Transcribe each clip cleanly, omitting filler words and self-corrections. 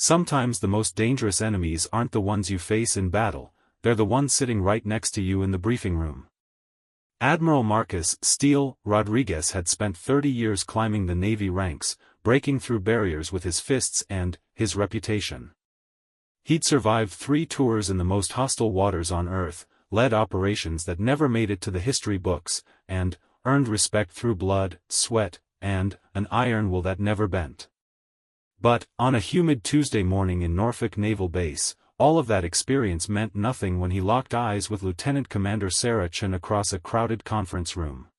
Sometimes the most dangerous enemies aren't the ones you face in battle, they're the ones sitting right next to you in the briefing room. Admiral Marcus Steele Rodriguez had spent 30 years climbing the Navy ranks, breaking through barriers with his fists and his reputation. He'd survived 3 tours in the most hostile waters on Earth, led operations that never made it to the history books, and earned respect through blood, sweat, and an iron will that never bent. But, on a humid Tuesday morning in Norfolk Naval Base, all of that experience meant nothing when he locked eyes with Lieutenant Commander Sarah Chen across a crowded conference room.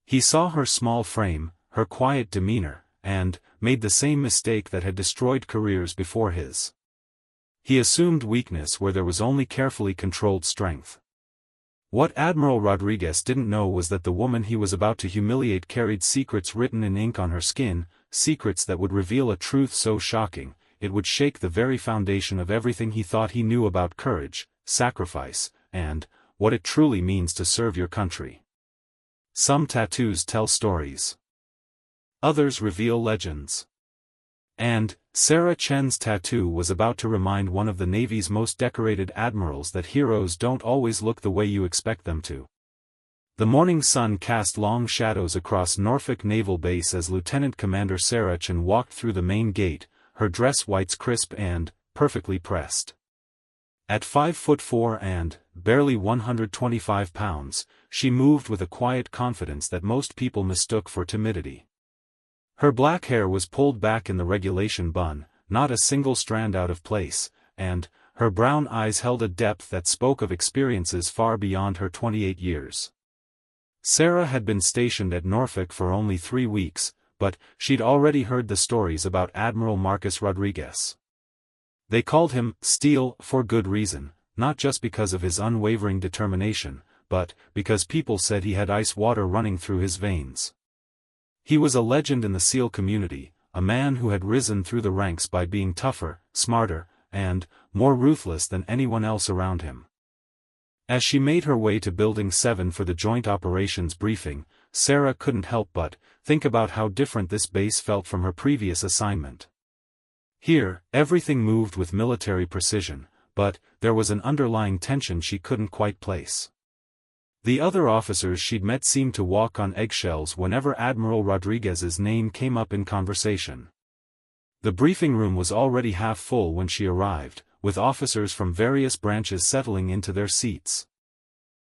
He saw her small frame, her quiet demeanor, and made the same mistake that had destroyed careers before his. He assumed weakness where there was only carefully controlled strength. What Admiral Rodriguez didn't know was that the woman he was about to humiliate carried secrets written in ink on her skin, secrets that would reveal a truth so shocking, it would shake the very foundation of everything he thought he knew about courage, sacrifice, and what it truly means to serve your country. Some tattoos tell stories. Others reveal legends. And Sarah Chen's tattoo was about to remind one of the Navy's most decorated admirals that heroes don't always look the way you expect them to. The morning sun cast long shadows across Norfolk Naval Base as Lieutenant Commander Sarah Chen walked through the main gate, her dress whites crisp and perfectly pressed. At 5'4" and barely 125 pounds, she moved with a quiet confidence that most people mistook for timidity. Her black hair was pulled back in the regulation bun, not a single strand out of place, and her brown eyes held a depth that spoke of experiences far beyond her 28 years. Sarah had been stationed at Norfolk for only 3 weeks, but she'd already heard the stories about Admiral Marcus Rodriguez. They called him Steele for good reason, not just because of his unwavering determination, but because people said he had ice water running through his veins. He was a legend in the SEAL community, a man who had risen through the ranks by being tougher, smarter, and more ruthless than anyone else around him. As she made her way to Building 7 for the Joint Operations briefing, Sarah couldn't help but think about how different this base felt from her previous assignment. Here, everything moved with military precision, but there was an underlying tension she couldn't quite place. The other officers she'd met seemed to walk on eggshells whenever Admiral Rodriguez's name came up in conversation. The briefing room was already half full when she arrived, with officers from various branches settling into their seats.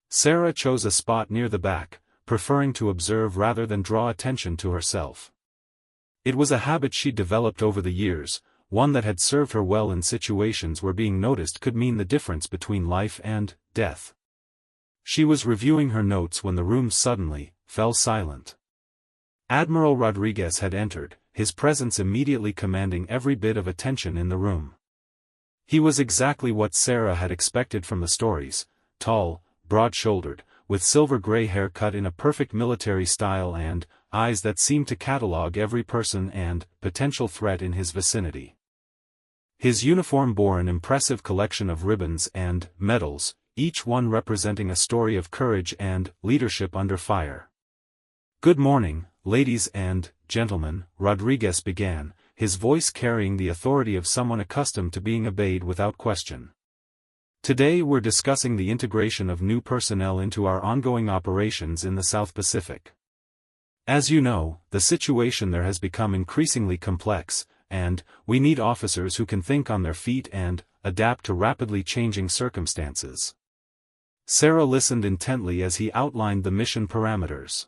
Sarah chose a spot near the back, preferring to observe rather than draw attention to herself. It was a habit she'd developed over the years, one that had served her well in situations where being noticed could mean the difference between life and death. She was reviewing her notes when the room suddenly fell silent. Admiral Rodriguez had entered, his presence immediately commanding every bit of attention in the room. He was exactly what Sarah had expected from the stories, tall, broad-shouldered, with silver-gray hair cut in a perfect military style and eyes that seemed to catalog every person and potential threat in his vicinity. His uniform bore an impressive collection of ribbons and medals, each one representing a story of courage and leadership under fire. "Good morning, ladies and gentlemen," Rodriguez began, his voice carrying the authority of someone accustomed to being obeyed without question. "Today we're discussing the integration of new personnel into our ongoing operations in the South Pacific. As you know, the situation there has become increasingly complex, and we need officers who can think on their feet and adapt to rapidly changing circumstances." Sarah listened intently as he outlined the mission parameters.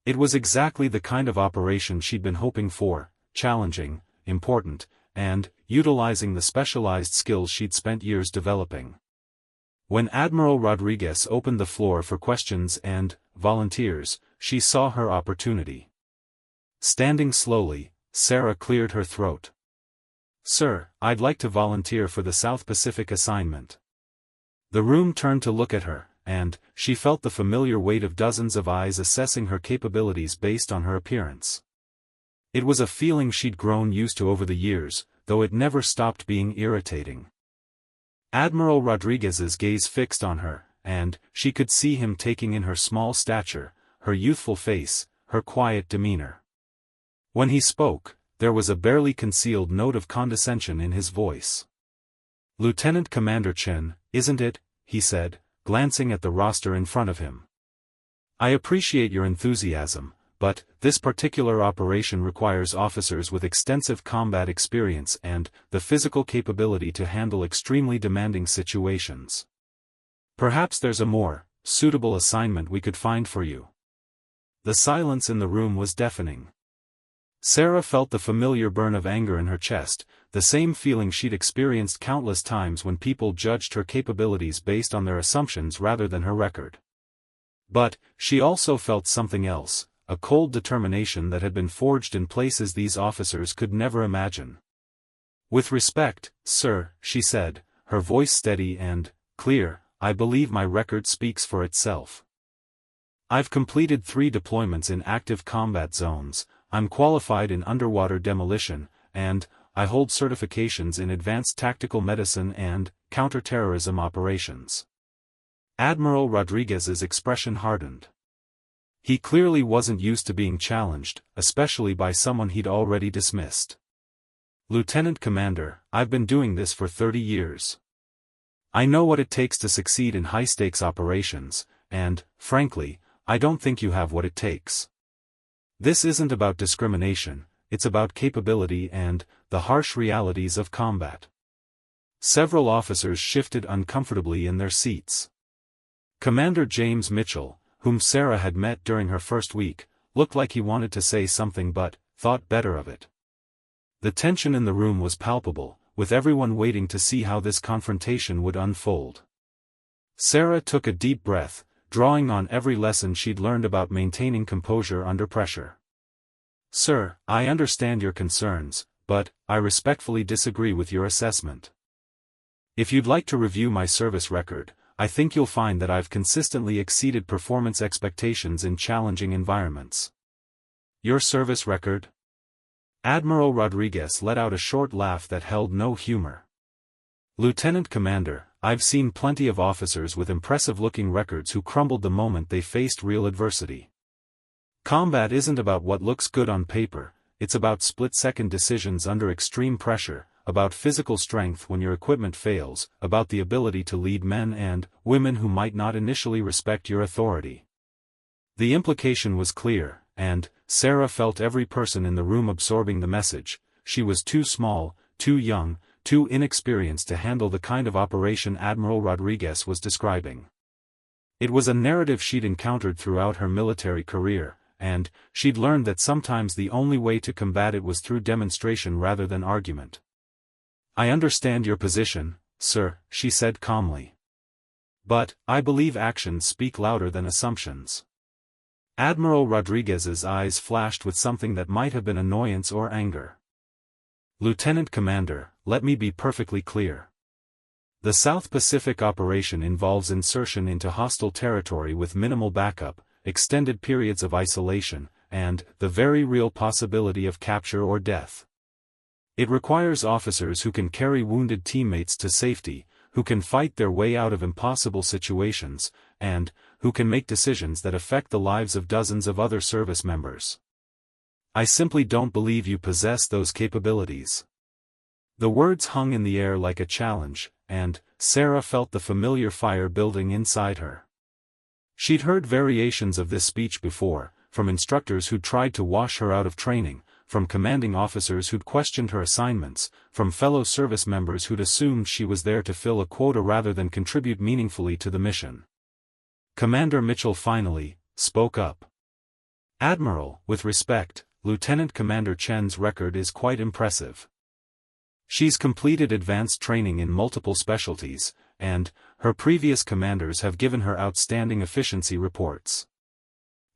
It was exactly the kind of operation she'd been hoping for, challenging, important, and utilizing the specialized skills she'd spent years developing. When Admiral Rodriguez opened the floor for questions and volunteers, she saw her opportunity. Standing slowly, Sarah cleared her throat. "Sir, I'd like to volunteer for the South Pacific assignment." The room turned to look at her, and she felt the familiar weight of dozens of eyes assessing her capabilities based on her appearance. It was a feeling she'd grown used to over the years, though it never stopped being irritating. Admiral Rodriguez's gaze fixed on her, and she could see him taking in her small stature, her youthful face, her quiet demeanor. When he spoke, there was a barely concealed note of condescension in his voice. "Lieutenant Commander Chen, isn't it?" he said, glancing at the roster in front of him. "I appreciate your enthusiasm, but this particular operation requires officers with extensive combat experience and the physical capability to handle extremely demanding situations. Perhaps there's a more suitable assignment we could find for you." The silence in the room was deafening. Sarah felt the familiar burn of anger in her chest, the same feeling she'd experienced countless times when people judged her capabilities based on their assumptions rather than her record. But she also felt something else, a cold determination that had been forged in places these officers could never imagine. "With respect, sir," she said, her voice steady and clear, "I believe my record speaks for itself. I've completed 3 deployments in active combat zones, I'm qualified in underwater demolition, and I hold certifications in advanced tactical medicine and counterterrorism operations." Admiral Rodriguez's expression hardened. He clearly wasn't used to being challenged, especially by someone he'd already dismissed. "Lieutenant Commander, I've been doing this for 30 years. I know what it takes to succeed in high-stakes operations, and, frankly, I don't think you have what it takes. This isn't about discrimination, it's about capability and the harsh realities of combat." Several officers shifted uncomfortably in their seats. Commander James Mitchell, whom Sarah had met during her first week, looked like he wanted to say something but thought better of it. The tension in the room was palpable, with everyone waiting to see how this confrontation would unfold. Sarah took a deep breath, drawing on every lesson she'd learned about maintaining composure under pressure. "Sir, I understand your concerns, but I respectfully disagree with your assessment. If you'd like to review my service record, I think you'll find that I've consistently exceeded performance expectations in challenging environments." "Your service record?" Admiral Rodriguez let out a short laugh that held no humor. "Lieutenant Commander, I've seen plenty of officers with impressive-looking records who crumbled the moment they faced real adversity. Combat isn't about what looks good on paper, it's about split-second decisions under extreme pressure, about physical strength when your equipment fails, about the ability to lead men and women who might not initially respect your authority." The implication was clear, and Sarah felt every person in the room absorbing the message. She was too small, too young, too inexperienced to handle the kind of operation Admiral Rodriguez was describing. It was a narrative she'd encountered throughout her military career, and she'd learned that sometimes the only way to combat it was through demonstration rather than argument. "I understand your position, sir," she said calmly. "But I believe actions speak louder than assumptions." Admiral Rodriguez's eyes flashed with something that might have been annoyance or anger. "Lieutenant Commander, let me be perfectly clear. The South Pacific operation involves insertion into hostile territory with minimal backup, extended periods of isolation, and the very real possibility of capture or death. It requires officers who can carry wounded teammates to safety, who can fight their way out of impossible situations, and who can make decisions that affect the lives of dozens of other service members. I simply don't believe you possess those capabilities." The words hung in the air like a challenge, and Sarah felt the familiar fire building inside her. She'd heard variations of this speech before, from instructors who'd tried to wash her out of training, from commanding officers who'd questioned her assignments, from fellow service members who'd assumed she was there to fill a quota rather than contribute meaningfully to the mission. Commander Mitchell finally spoke up. "Admiral, with respect, Lieutenant Commander Chen's record is quite impressive. She's completed advanced training in multiple specialties, and her previous commanders have given her outstanding efficiency reports."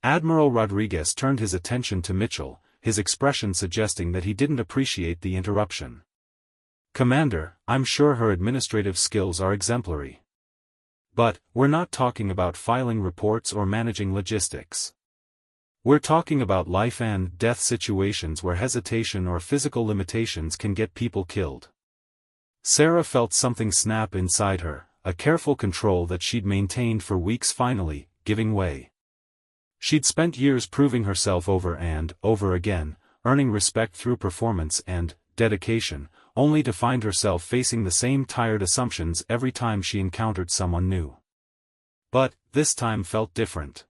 Admiral Rodriguez turned his attention to Mitchell, his expression suggesting that he didn't appreciate the interruption. "Commander, I'm sure her administrative skills are exemplary. But we're not talking about filing reports or managing logistics. We're talking about life and death situations where hesitation or physical limitations can get people killed." Sarah felt something snap inside her, a careful control that she'd maintained for weeks finally giving way. She'd spent years proving herself over and over again, earning respect through performance and dedication, only to find herself facing the same tired assumptions every time she encountered someone new. But, this time felt different.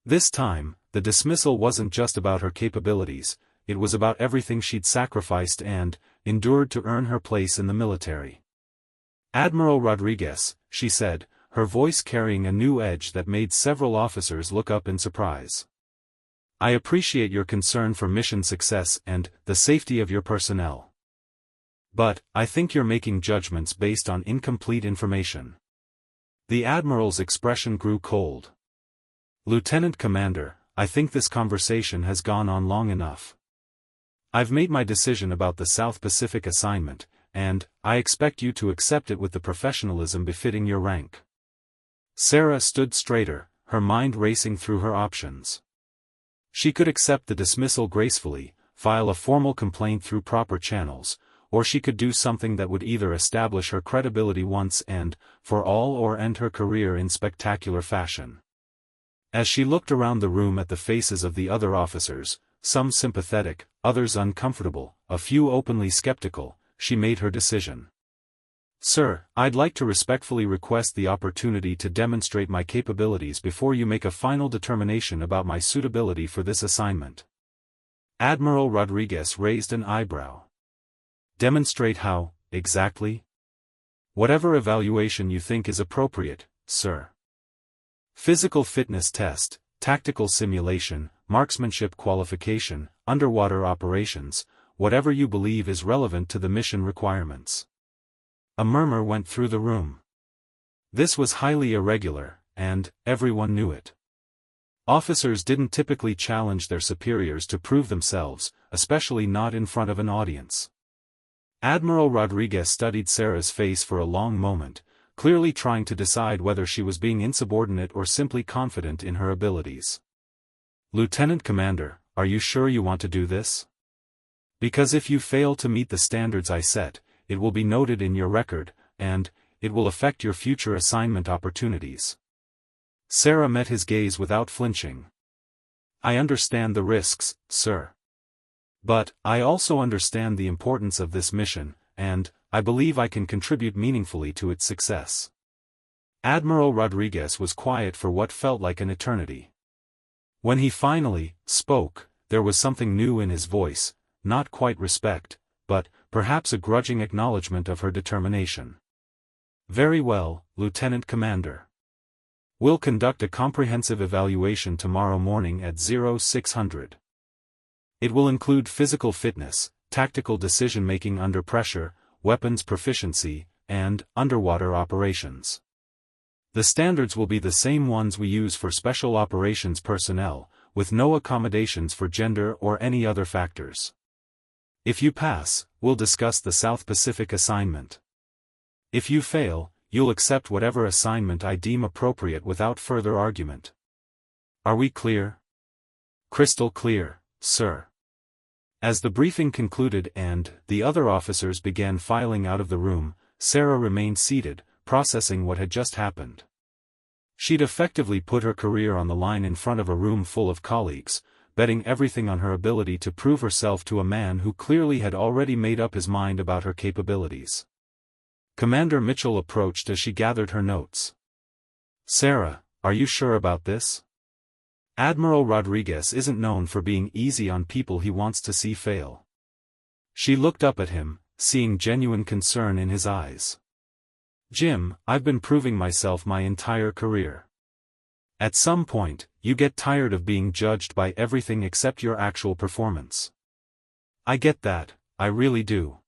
This time, the dismissal wasn't just about her capabilities, it was about everything she'd sacrificed and endured to earn her place in the military. "Admiral Rodriguez," she said, her voice carrying a new edge that made several officers look up in surprise. "I appreciate your concern for mission success and the safety of your personnel. But, I think you're making judgments based on incomplete information." The Admiral's expression grew cold. "Lieutenant Commander, I think this conversation has gone on long enough. I've made my decision about the South Pacific assignment, and I expect you to accept it with the professionalism befitting your rank." Sarah stood straighter, her mind racing through her options. She could accept the dismissal gracefully, file a formal complaint through proper channels, or she could do something that would either establish her credibility once and for all or end her career in spectacular fashion. As she looked around the room at the faces of the other officers, some sympathetic, others uncomfortable, a few openly skeptical, she made her decision. "Sir, I'd like to respectfully request the opportunity to demonstrate my capabilities before you make a final determination about my suitability for this assignment." Admiral Rodriguez raised an eyebrow. "Demonstrate how, exactly?" "Whatever evaluation you think is appropriate, sir. Physical fitness test, tactical simulation, marksmanship qualification, underwater operations, whatever you believe is relevant to the mission requirements." A murmur went through the room. This was highly irregular, and everyone knew it. Officers didn't typically challenge their superiors to prove themselves, especially not in front of an audience. Admiral Rodriguez studied Sarah's face for a long moment, clearly trying to decide whether she was being insubordinate or simply confident in her abilities. "Lieutenant Commander, are you sure you want to do this? Because if you fail to meet the standards I set, it will be noted in your record, and it will affect your future assignment opportunities." Sarah met his gaze without flinching. "I understand the risks, sir. But, I also understand the importance of this mission, and I believe I can contribute meaningfully to its success." Admiral Rodriguez was quiet for what felt like an eternity. When he finally spoke, there was something new in his voice, not quite respect, but perhaps a grudging acknowledgement of her determination. "Very well, Lieutenant Commander. We'll conduct a comprehensive evaluation tomorrow morning at 0600. It will include physical fitness, tactical decision-making under pressure, weapons proficiency, and underwater operations. The standards will be the same ones we use for special operations personnel, with no accommodations for gender or any other factors. If you pass, we'll discuss the South Pacific assignment. If you fail, you'll accept whatever assignment I deem appropriate without further argument. Are we clear?" "Crystal clear, sir." As the briefing concluded and the other officers began filing out of the room, Sarah remained seated, processing what had just happened. She'd effectively put her career on the line in front of a room full of colleagues, betting everything on her ability to prove herself to a man who clearly had already made up his mind about her capabilities. Commander Mitchell approached as she gathered her notes. "Sarah, are you sure about this? Admiral Rodriguez isn't known for being easy on people he wants to see fail." She looked up at him, seeing genuine concern in his eyes. "Jim, I've been proving myself my entire career. At some point, you get tired of being judged by everything except your actual performance. I get that, I really do.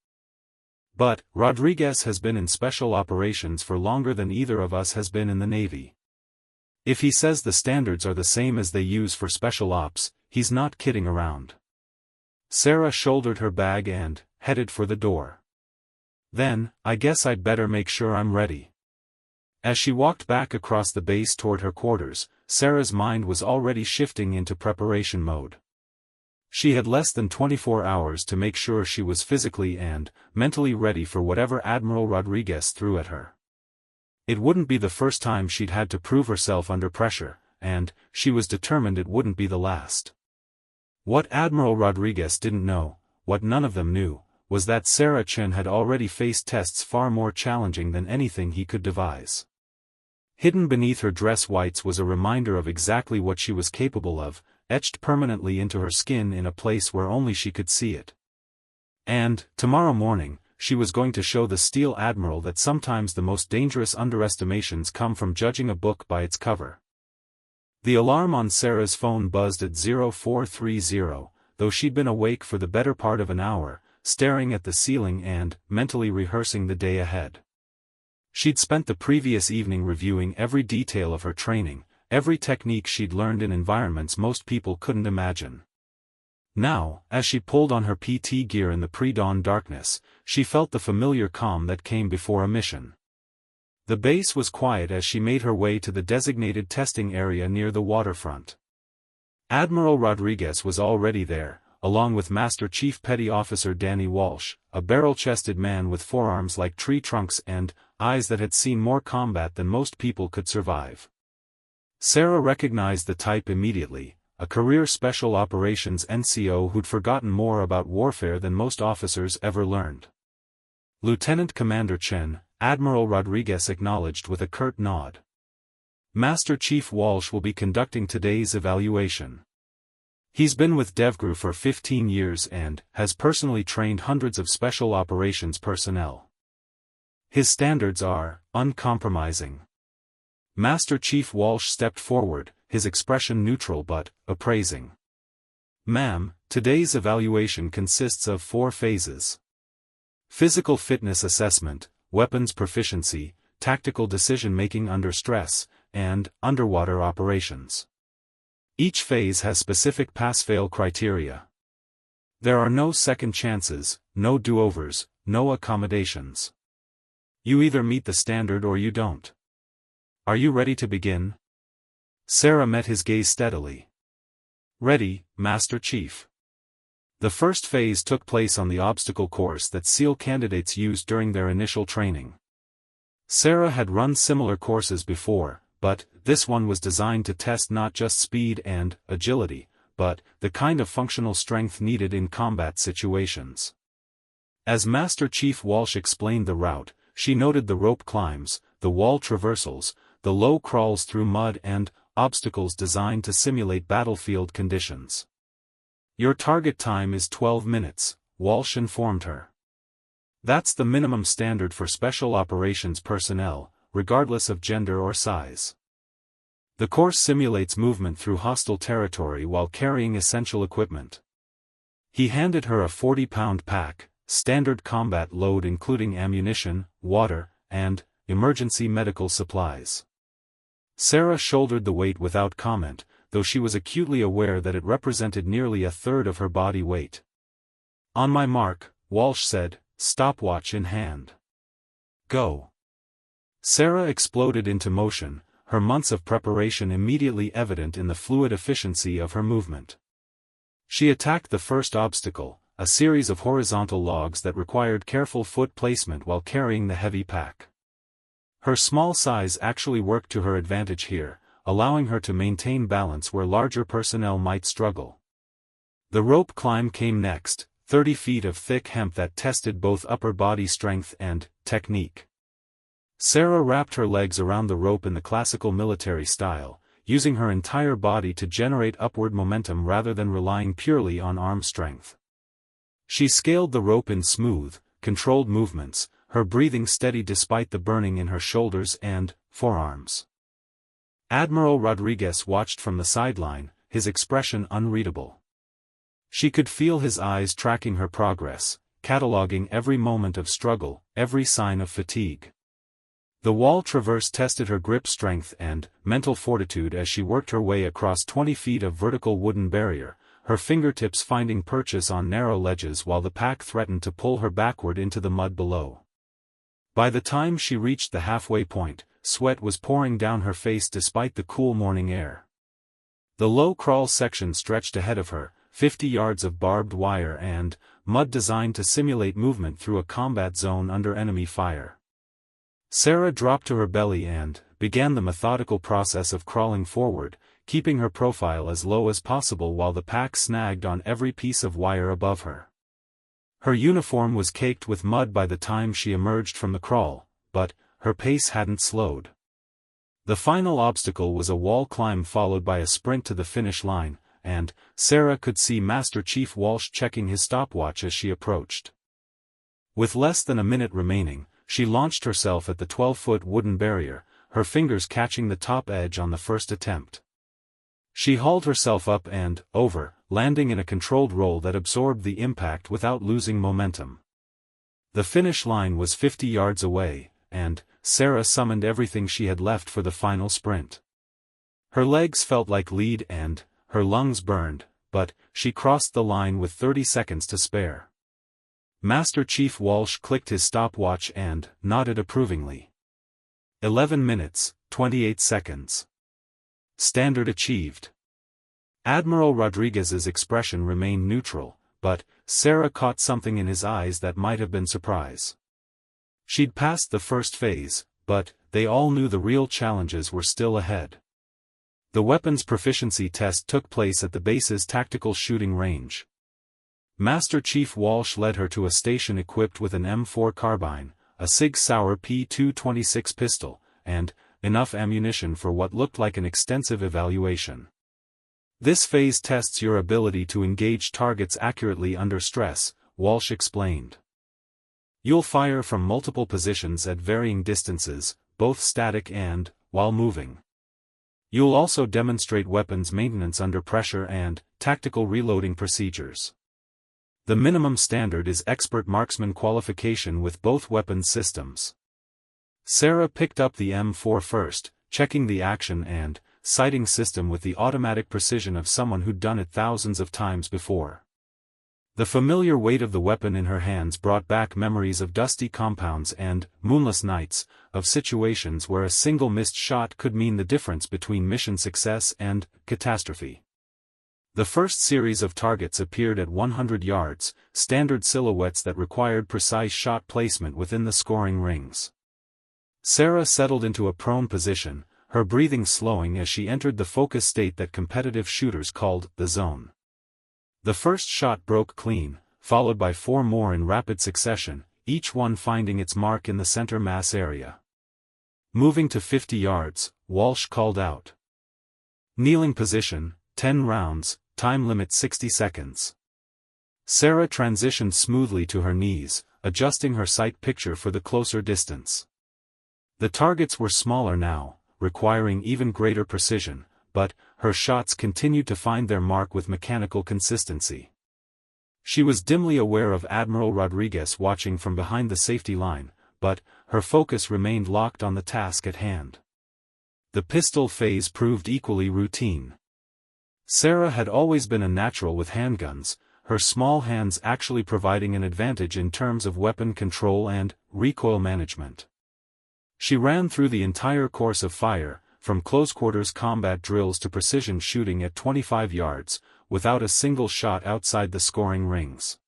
But, Rodriguez has been in special operations for longer than either of us has been in the Navy. If he says the standards are the same as they use for special ops, he's not kidding around." Sarah shouldered her bag and headed for the door. "Then, I guess I'd better make sure I'm ready." As she walked back across the base toward her quarters, Sarah's mind was already shifting into preparation mode. She had less than 24 hours to make sure she was physically and mentally ready for whatever Admiral Rodriguez threw at her. It wouldn't be the first time she'd had to prove herself under pressure, and she was determined it wouldn't be the last. What Admiral Rodriguez didn't know, what none of them knew, was that Sarah Chen had already faced tests far more challenging than anything he could devise. Hidden beneath her dress whites was a reminder of exactly what she was capable of, etched permanently into her skin in a place where only she could see it. And, tomorrow morning, she was going to show the Steel Admiral that sometimes the most dangerous underestimations come from judging a book by its cover. The alarm on Sarah's phone buzzed at 0430, though she'd been awake for the better part of an hour, staring at the ceiling and mentally rehearsing the day ahead. She'd spent the previous evening reviewing every detail of her training, every technique she'd learned in environments most people couldn't imagine. Now, as she pulled on her PT gear in the pre-dawn darkness, she felt the familiar calm that came before a mission. The base was quiet as she made her way to the designated testing area near the waterfront. Admiral Rodriguez was already there, along with Master Chief Petty Officer Danny Walsh, a barrel-chested man with forearms like tree trunks and eyes that had seen more combat than most people could survive. Sarah recognized the type immediately, a career Special Operations NCO who'd forgotten more about warfare than most officers ever learned. Lieutenant Commander Chen, Admiral Rodriguez acknowledged with a curt nod. Master Chief Walsh will be conducting today's evaluation. He's been with DevGru for 15 years and has personally trained hundreds of Special Operations personnel. His standards are uncompromising. Master Chief Walsh stepped forward, his expression neutral but appraising. Ma'am, today's evaluation consists of 4 phases. Physical fitness assessment, weapons proficiency, tactical decision-making under stress, and underwater operations. Each phase has specific pass-fail criteria. There are no second chances, no do-overs, no accommodations. You either meet the standard or you don't. Are you ready to begin? Sarah met his gaze steadily. Ready, Master Chief. The first phase took place on the obstacle course that SEAL candidates used during their initial training. Sarah had run similar courses before, but this one was designed to test not just speed and agility, but the kind of functional strength needed in combat situations. As Master Chief Walsh explained the route, she noted the rope climbs, the wall traversals, the low crawls through mud and obstacles designed to simulate battlefield conditions. Your target time is 12 minutes, Walsh informed her. That's the minimum standard for Special Operations personnel, regardless of gender or size. The course simulates movement through hostile territory while carrying essential equipment. He handed her a 40-pound pack, standard combat load including ammunition, water, and emergency medical supplies. Sarah shouldered the weight without comment, though she was acutely aware that it represented nearly a third of her body weight. On my mark, Walsh said, stopwatch in hand. Go. Sarah exploded into motion, her months of preparation immediately evident in the fluid efficiency of her movement. She attacked the first obstacle, a series of horizontal logs that required careful foot placement while carrying the heavy pack. Her small size actually worked to her advantage here, allowing her to maintain balance where larger personnel might struggle. The rope climb came next, 30 feet of thick hemp that tested both upper body strength and technique. Sarah wrapped her legs around the rope in the classical military style, using her entire body to generate upward momentum rather than relying purely on arm strength. She scaled the rope in smooth, controlled movements, her breathing steady despite the burning in her shoulders and forearms. Admiral Rodriguez watched from the sideline, his expression unreadable. She could feel his eyes tracking her progress, cataloging every moment of struggle, every sign of fatigue. The wall traverse tested her grip strength and mental fortitude as she worked her way across 20 feet of vertical wooden barrier, her fingertips finding purchase on narrow ledges while the pack threatened to pull her backward into the mud below. By the time she reached the halfway point, sweat was pouring down her face despite the cool morning air. The low crawl section stretched ahead of her, 50 yards of barbed wire and mud designed to simulate movement through a combat zone under enemy fire. Sarah dropped to her belly and began the methodical process of crawling forward, keeping her profile as low as possible while the pack snagged on every piece of wire above her. Her uniform was caked with mud by the time she emerged from the crawl, but her pace hadn't slowed. The final obstacle was a wall climb followed by a sprint to the finish line, and Sarah could see Master Chief Walsh checking his stopwatch as she approached. With less than a minute remaining, she launched herself at the 12-foot wooden barrier, her fingers catching the top edge on the first attempt. She hauled herself up and over, landing in a controlled roll that absorbed the impact without losing momentum. The finish line was 50 yards away, and Sarah summoned everything she had left for the final sprint. Her legs felt like lead and her lungs burned, but she crossed the line with 30 seconds to spare. Master Chief Walsh clicked his stopwatch and nodded approvingly. 11 minutes, 28 seconds. Standard achieved. Admiral Rodriguez's expression remained neutral, but Sarah caught something in his eyes that might have been surprise. She'd passed the first phase, but they all knew the real challenges were still ahead. The weapons proficiency test took place at the base's tactical shooting range. Master Chief Walsh led her to a station equipped with an M4 carbine, a Sig Sauer P226 pistol, and enough ammunition for what looked like an extensive evaluation. This phase tests your ability to engage targets accurately under stress, Walsh explained. You'll fire from multiple positions at varying distances, both static and while moving. You'll also demonstrate weapons maintenance under pressure and tactical reloading procedures. The minimum standard is expert marksman qualification with both weapons systems. Sarah picked up the M4 first, checking the action and sighting system with the automatic precision of someone who'd done it thousands of times before. The familiar weight of the weapon in her hands brought back memories of dusty compounds and moonless nights, of situations where a single missed shot could mean the difference between mission success and catastrophe. The first series of targets appeared at 100 yards, standard silhouettes that required precise shot placement within the scoring rings. Sarah settled into a prone position, her breathing slowing as she entered the focus state that competitive shooters called the zone. The first shot broke clean, followed by 4 more in rapid succession, each one finding its mark in the center mass area. Moving to 50 yards, Walsh called out. Kneeling position, 10 rounds, time limit 60 seconds. Sarah transitioned smoothly to her knees, adjusting her sight picture for the closer distance. The targets were smaller now, requiring even greater precision, but her shots continued to find their mark with mechanical consistency. She was dimly aware of Admiral Rodriguez watching from behind the safety line, but her focus remained locked on the task at hand. The pistol phase proved equally routine. Sarah had always been a natural with handguns, her small hands actually providing an advantage in terms of weapon control and recoil management. She ran through the entire course of fire, from close-quarters combat drills to precision shooting at 25 yards, without a single shot outside the scoring rings.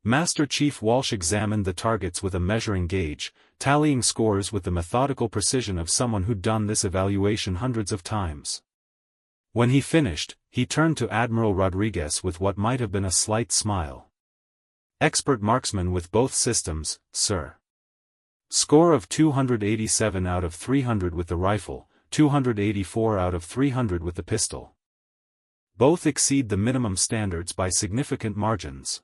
Master Chief Walsh examined the targets with a measuring gauge, tallying scores with the methodical precision of someone who'd done this evaluation hundreds of times. When he finished, he turned to Admiral Rodriguez with what might have been a slight smile. Expert marksman with both systems, sir. Score of 287 out of 300 with the rifle, 284 out of 300 with the pistol. Both exceed the minimum standards by significant margins.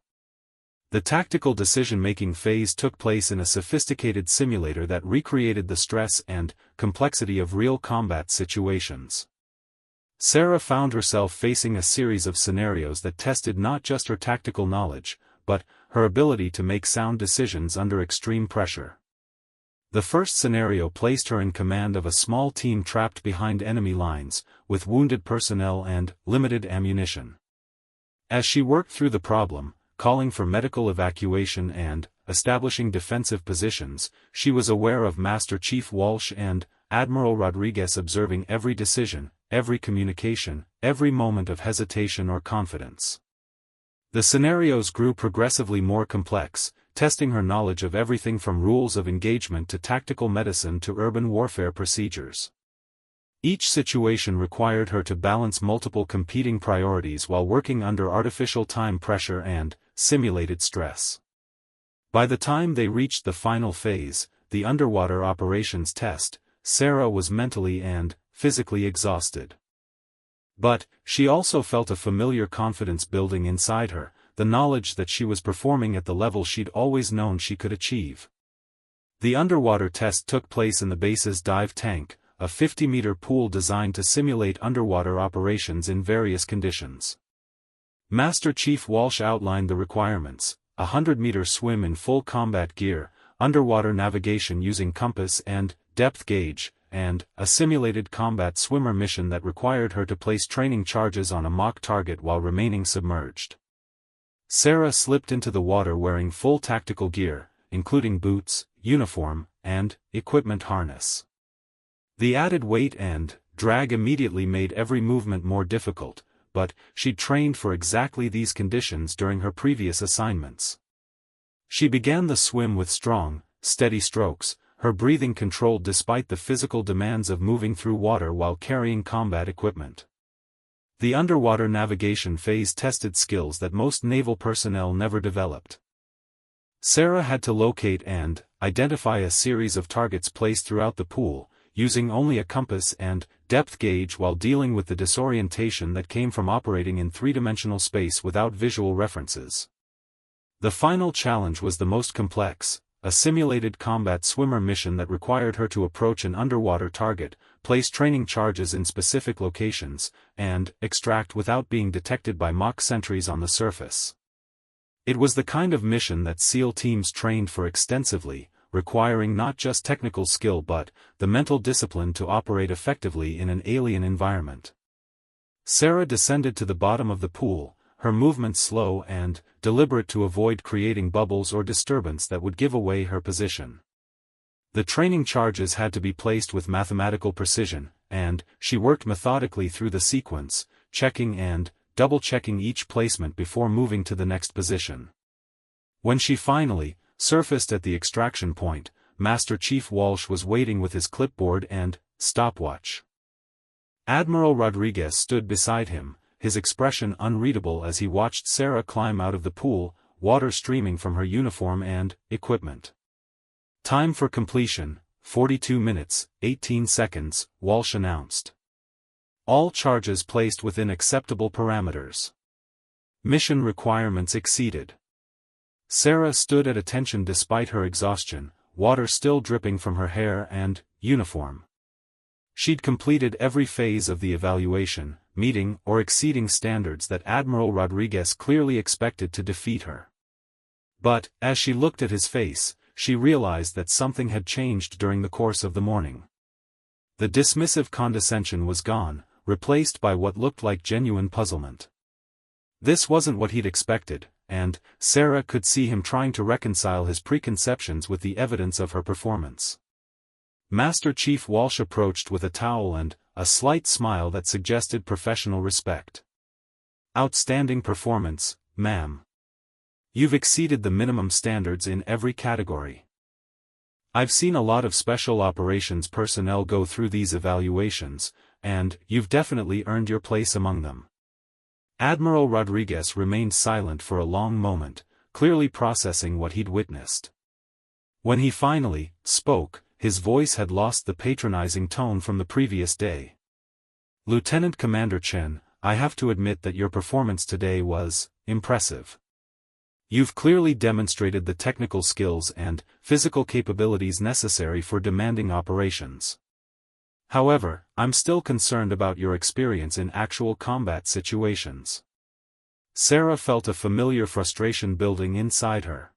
The tactical decision-making phase took place in a sophisticated simulator that recreated the stress and complexity of real combat situations. Sarah found herself facing a series of scenarios that tested not just her tactical knowledge, but her ability to make sound decisions under extreme pressure. The first scenario placed her in command of a small team trapped behind enemy lines, with wounded personnel and limited ammunition. As she worked through the problem, calling for medical evacuation and establishing defensive positions, she was aware of Master Chief Walsh and Admiral Rodriguez observing every decision, every communication, every moment of hesitation or confidence. The scenarios grew progressively more complex, testing her knowledge of everything from rules of engagement to tactical medicine to urban warfare procedures. Each situation required her to balance multiple competing priorities while working under artificial time pressure and simulated stress. By the time they reached the final phase, the underwater operations test, Sarah was mentally and physically exhausted. But she also felt a familiar confidence building inside her, the knowledge that she was performing at the level she'd always known she could achieve. The underwater test took place in the base's dive tank, a 50-meter pool designed to simulate underwater operations in various conditions. Master Chief Walsh outlined the requirements: a 100-meter swim in full combat gear, underwater navigation using compass and depth gauge, and a simulated combat swimmer mission that required her to place training charges on a mock target while remaining submerged. Sarah slipped into the water wearing full tactical gear, including boots, uniform, and equipment harness. The added weight and drag immediately made every movement more difficult, but she'd trained for exactly these conditions during her previous assignments. She began the swim with strong, steady strokes, her breathing controlled despite the physical demands of moving through water while carrying combat equipment. The underwater navigation phase tested skills that most naval personnel never developed. Sarah had to locate and identify a series of targets placed throughout the pool, using only a compass and depth gauge while dealing with the disorientation that came from operating in three-dimensional space without visual references. The final challenge was the most complex: a simulated combat swimmer mission that required her to approach an underwater target, place training charges in specific locations, and extract without being detected by mock sentries on the surface. It was the kind of mission that SEAL teams trained for extensively, requiring not just technical skill but the mental discipline to operate effectively in an alien environment. Sarah descended to the bottom of the pool, her movements slow and deliberate to avoid creating bubbles or disturbance that would give away her position. The training charges had to be placed with mathematical precision, and she worked methodically through the sequence, checking and double-checking each placement before moving to the next position. When she finally surfaced at the extraction point, Master Chief Walsh was waiting with his clipboard and stopwatch. Admiral Rodriguez stood beside him, his expression unreadable as he watched Sarah climb out of the pool, water streaming from her uniform and equipment. Time for completion, 42 minutes, 18 seconds, Walsh announced. All charges placed within acceptable parameters. Mission requirements exceeded. Sarah stood at attention despite her exhaustion, water still dripping from her hair and uniform. She'd completed every phase of the evaluation, meeting or exceeding standards that Admiral Rodriguez clearly expected to defeat her. But, as she looked at his face, she realized that something had changed during the course of the morning. The dismissive condescension was gone, replaced by what looked like genuine puzzlement. This wasn't what he'd expected, and Sarah could see him trying to reconcile his preconceptions with the evidence of her performance. Master Chief Walsh approached with a towel and a slight smile that suggested professional respect. "Outstanding performance, ma'am. You've exceeded the minimum standards in every category. I've seen a lot of special operations personnel go through these evaluations, and you've definitely earned your place among them." Admiral Rodriguez remained silent for a long moment, clearly processing what he'd witnessed. When he finally spoke, his voice had lost the patronizing tone from the previous day. "Lieutenant Commander Chen, I have to admit that your performance today was impressive. You've clearly demonstrated the technical skills and physical capabilities necessary for demanding operations. However, I'm still concerned about your experience in actual combat situations." Sarah felt a familiar frustration building inside her.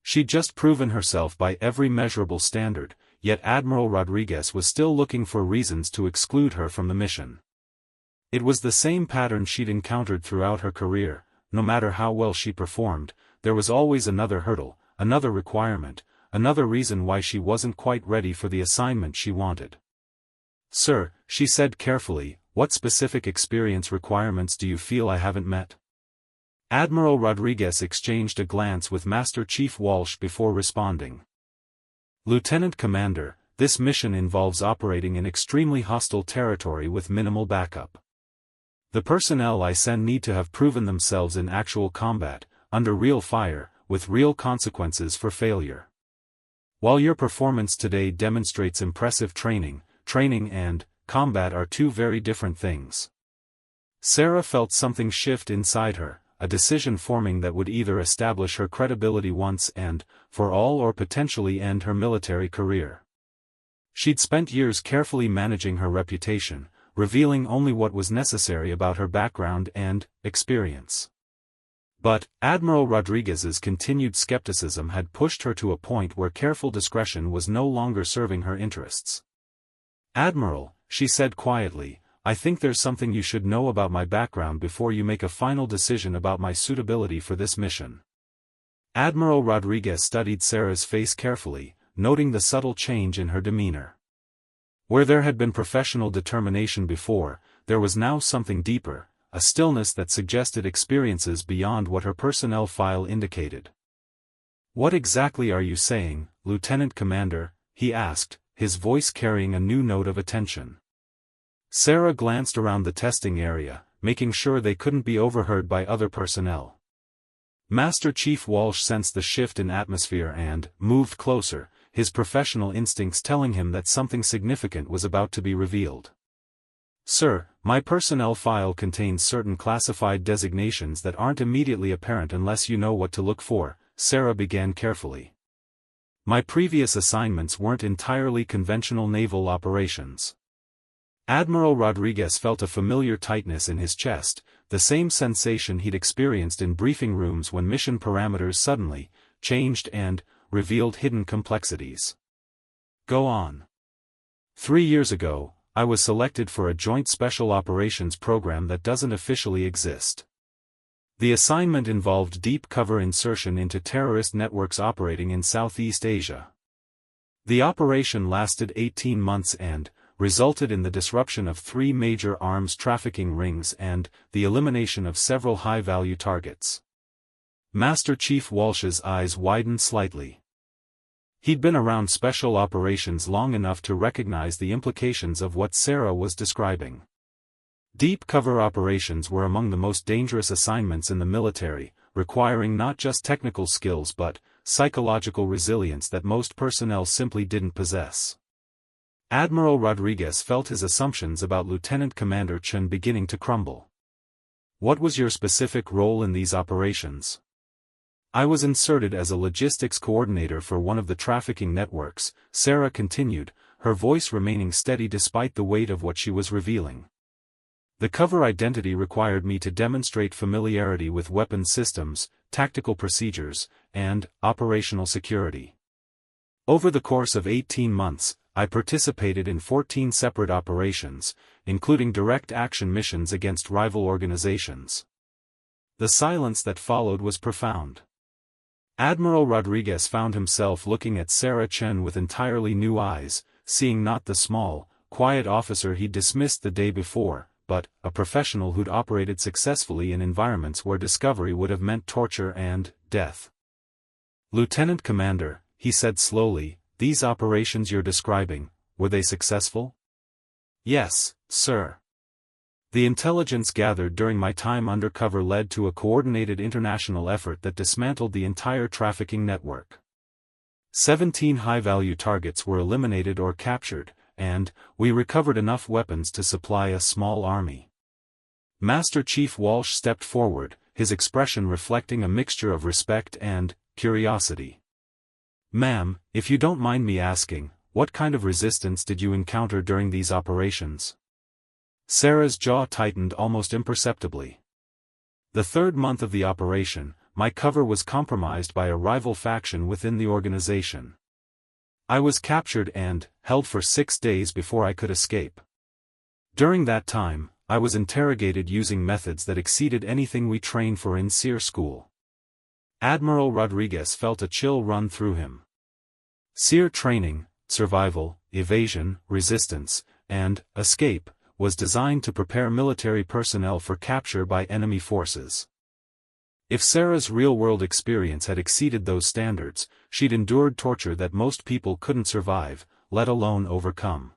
She'd just proven herself by every measurable standard, yet Admiral Rodriguez was still looking for reasons to exclude her from the mission. It was the same pattern she'd encountered throughout her career. No matter how well she performed, there was always another hurdle, another requirement, another reason why she wasn't quite ready for the assignment she wanted. "Sir," she said carefully, "what specific experience requirements do you feel I haven't met?" Admiral Rodriguez exchanged a glance with Master Chief Walsh before responding. "Lieutenant Commander, this mission involves operating in extremely hostile territory with minimal backup. The personnel I send need to have proven themselves in actual combat, under real fire, with real consequences for failure. While your performance today demonstrates impressive training and combat are two very different things. Sarah felt something shift inside her, a decision forming that would either establish her credibility once and for all or potentially end her military career. She'd spent years carefully managing her reputation, revealing only what was necessary about her background and experience. But Admiral Rodriguez's continued skepticism had pushed her to a point where careful discretion was no longer serving her interests. "Admiral," she said quietly, "I think there's something you should know about my background before you make a final decision about my suitability for this mission." Admiral Rodriguez studied Sarah's face carefully, noting the subtle change in her demeanor. Where there had been professional determination before, there was now something deeper, a stillness that suggested experiences beyond what her personnel file indicated. "What exactly are you saying, Lieutenant Commander?" he asked, his voice carrying a new note of attention. Sarah glanced around the testing area, making sure they couldn't be overheard by other personnel. Master Chief Walsh sensed the shift in atmosphere and moved closer, his professional instincts telling him that something significant was about to be revealed. "Sir, my personnel file contains certain classified designations that aren't immediately apparent unless you know what to look for," Sarah began carefully. "My previous assignments weren't entirely conventional naval operations." Admiral Rodriguez felt a familiar tightness in his chest, the same sensation he'd experienced in briefing rooms when mission parameters suddenly changed and revealed hidden complexities. "Go on." 3 years ago, I was selected for a joint special operations program that doesn't officially exist. The assignment involved deep cover insertion into terrorist networks operating in Southeast Asia. The operation lasted 18 months and resulted in the disruption of 3 major arms trafficking rings and the elimination of several high-value targets. Master Chief Walsh's eyes widened slightly. He'd been around special operations long enough to recognize the implications of what Sarah was describing. Deep cover operations were among the most dangerous assignments in the military, requiring not just technical skills but psychological resilience that most personnel simply didn't possess. Admiral Rodriguez felt his assumptions about Lieutenant Commander Chen beginning to crumble. "What was your specific role in these operations?" "I was inserted as a logistics coordinator for one of the trafficking networks," Sarah continued, her voice remaining steady despite the weight of what she was revealing. "The cover identity required me to demonstrate familiarity with weapons systems, tactical procedures, and operational security. Over the course of 18 months, I participated in 14 separate operations, including direct action missions against rival organizations." The silence that followed was profound. Admiral Rodriguez found himself looking at Sarah Chen with entirely new eyes, seeing not the small, quiet officer he'd dismissed the day before, but a professional who'd operated successfully in environments where discovery would have meant torture and death. "Lieutenant Commander," he said slowly, "these operations you're describing, were they successful?" "Yes, sir. The intelligence gathered during my time undercover led to a coordinated international effort that dismantled the entire trafficking network. 17 high-value targets were eliminated or captured, and we recovered enough weapons to supply a small army." Master Chief Walsh stepped forward, his expression reflecting a mixture of respect and curiosity. "Ma'am, if you don't mind me asking, what kind of resistance did you encounter during these operations?" Sarah's jaw tightened almost imperceptibly. "The 3rd month of the operation, my cover was compromised by a rival faction within the organization. I was captured and held for 6 days before I could escape. During that time, I was interrogated using methods that exceeded anything we trained for in SEER school." Admiral Rodriguez felt a chill run through him. SEER training, survival, evasion, resistance, and escape, was designed to prepare military personnel for capture by enemy forces. If Sarah's real-world experience had exceeded those standards, she'd endured torture that most people couldn't survive, let alone overcome.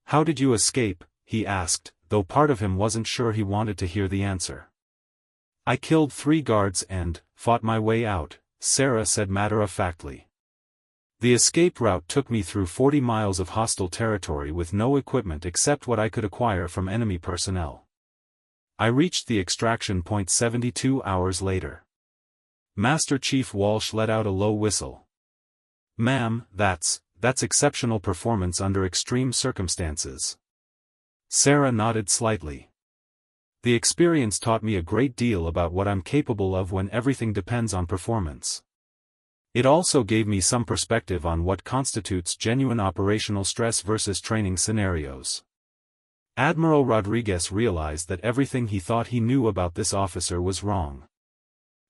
How did you escape? He asked, though part of him wasn't sure he wanted to hear the answer. I killed 3 guards and fought my way out, Sarah said matter-of-factly. The escape route took me through 40 miles of hostile territory with no equipment except what I could acquire from enemy personnel. I reached the extraction point 72 hours later. Master Chief Walsh let out a low whistle. Ma'am, that's exceptional performance under extreme circumstances. Sarah nodded slightly. The experience taught me a great deal about what I'm capable of when everything depends on performance. It also gave me some perspective on what constitutes genuine operational stress versus training scenarios. Admiral Rodriguez realized that everything he thought he knew about this officer was wrong.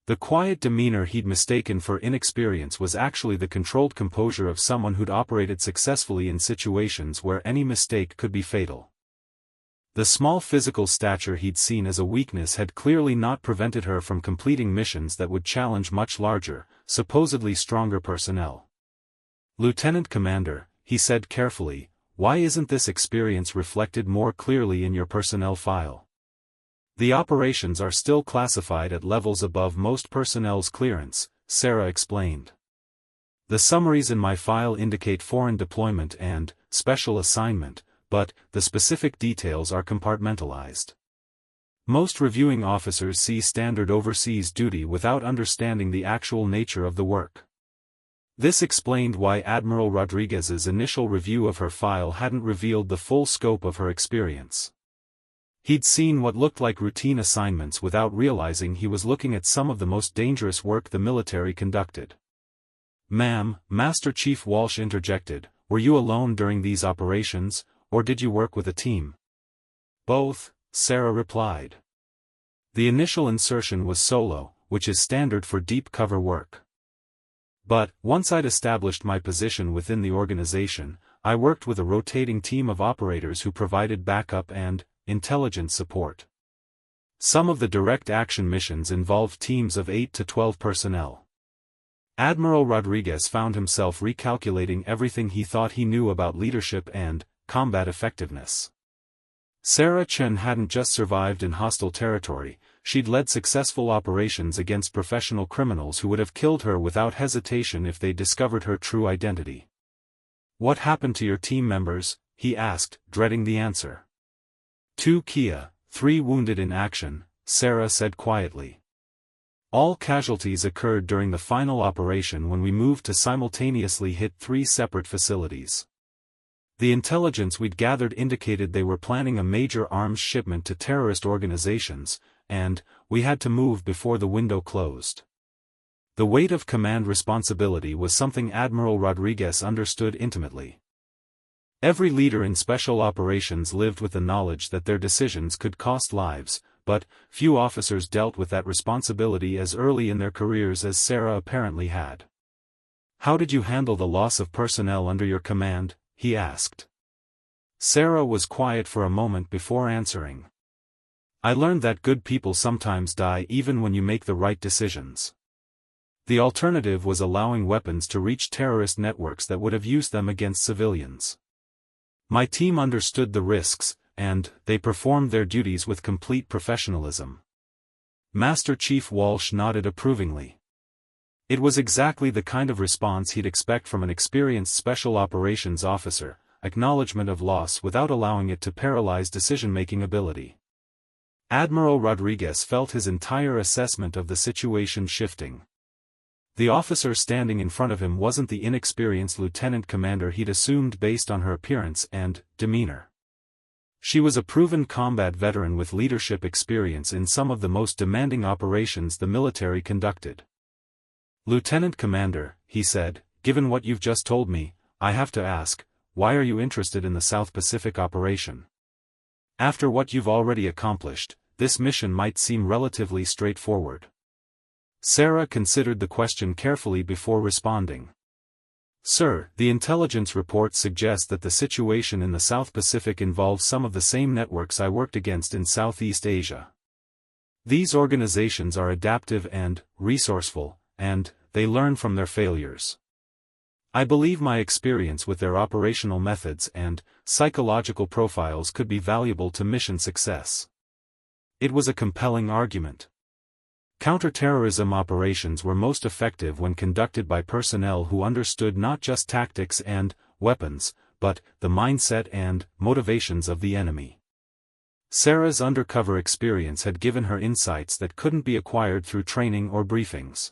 The quiet demeanor he'd mistaken for inexperience was actually the controlled composure of someone who'd operated successfully in situations where any mistake could be fatal. The small physical stature he'd seen as a weakness had clearly not prevented her from completing missions that would challenge much larger, supposedly stronger personnel. Lieutenant Commander, he said carefully, why isn't this experience reflected more clearly in your personnel file? The operations are still classified at levels above most personnel's clearance, Sarah explained. The summaries in my file indicate foreign deployment and special assignment, but the specific details are compartmentalized. Most reviewing officers see standard overseas duty without understanding the actual nature of the work. This explained why Admiral Rodriguez's initial review of her file hadn't revealed the full scope of her experience. He'd seen what looked like routine assignments without realizing he was looking at some of the most dangerous work the military conducted. Ma'am, Master Chief Walsh interjected, were you alone during these operations, or did you work with a team? Both, Sarah replied. The initial insertion was solo, which is standard for deep cover work. But, once I'd established my position within the organization, I worked with a rotating team of operators who provided backup and intelligence support. Some of the direct action missions involved teams of 8 to 12 personnel. Admiral Rodriguez found himself recalculating everything he thought he knew about leadership and combat effectiveness. Sarah Chen hadn't just survived in hostile territory, she'd led successful operations against professional criminals who would have killed her without hesitation if they discovered her true identity. What happened to your team members? He asked, dreading the answer. 2 Kia, 3 wounded in action, Sarah said quietly. All casualties occurred during the final operation when we moved to simultaneously hit 3 separate facilities. The intelligence we'd gathered indicated they were planning a major arms shipment to terrorist organizations, and we had to move before the window closed. The weight of command responsibility was something Admiral Rodriguez understood intimately. Every leader in special operations lived with the knowledge that their decisions could cost lives, but few officers dealt with that responsibility as early in their careers as Sarah apparently had. How did you handle the loss of personnel under your command? He asked. Sarah was quiet for a moment before answering. I learned that good people sometimes die even when you make the right decisions. The alternative was allowing weapons to reach terrorist networks that would have used them against civilians. My team understood the risks, and they performed their duties with complete professionalism. Master Chief Walsh nodded approvingly. It was exactly the kind of response he'd expect from an experienced special operations officer, acknowledgement of loss without allowing it to paralyze decision-making ability. Admiral Rodriguez felt his entire assessment of the situation shifting. The officer standing in front of him wasn't the inexperienced lieutenant commander he'd assumed based on her appearance and demeanor. She was a proven combat veteran with leadership experience in some of the most demanding operations the military conducted. Lieutenant Commander, he said, given what you've just told me, I have to ask, why are you interested in the South Pacific operation? After what you've already accomplished, this mission might seem relatively straightforward. Sarah considered the question carefully before responding. Sir, the intelligence reports suggest that the situation in the South Pacific involves some of the same networks I worked against in Southeast Asia. These organizations are adaptive and resourceful, and they learn from their failures. I believe my experience with their operational methods and psychological profiles could be valuable to mission success. It was a compelling argument. Counterterrorism operations were most effective when conducted by personnel who understood not just tactics and weapons, but the mindset and motivations of the enemy. Sarah's undercover experience had given her insights that couldn't be acquired through training or briefings.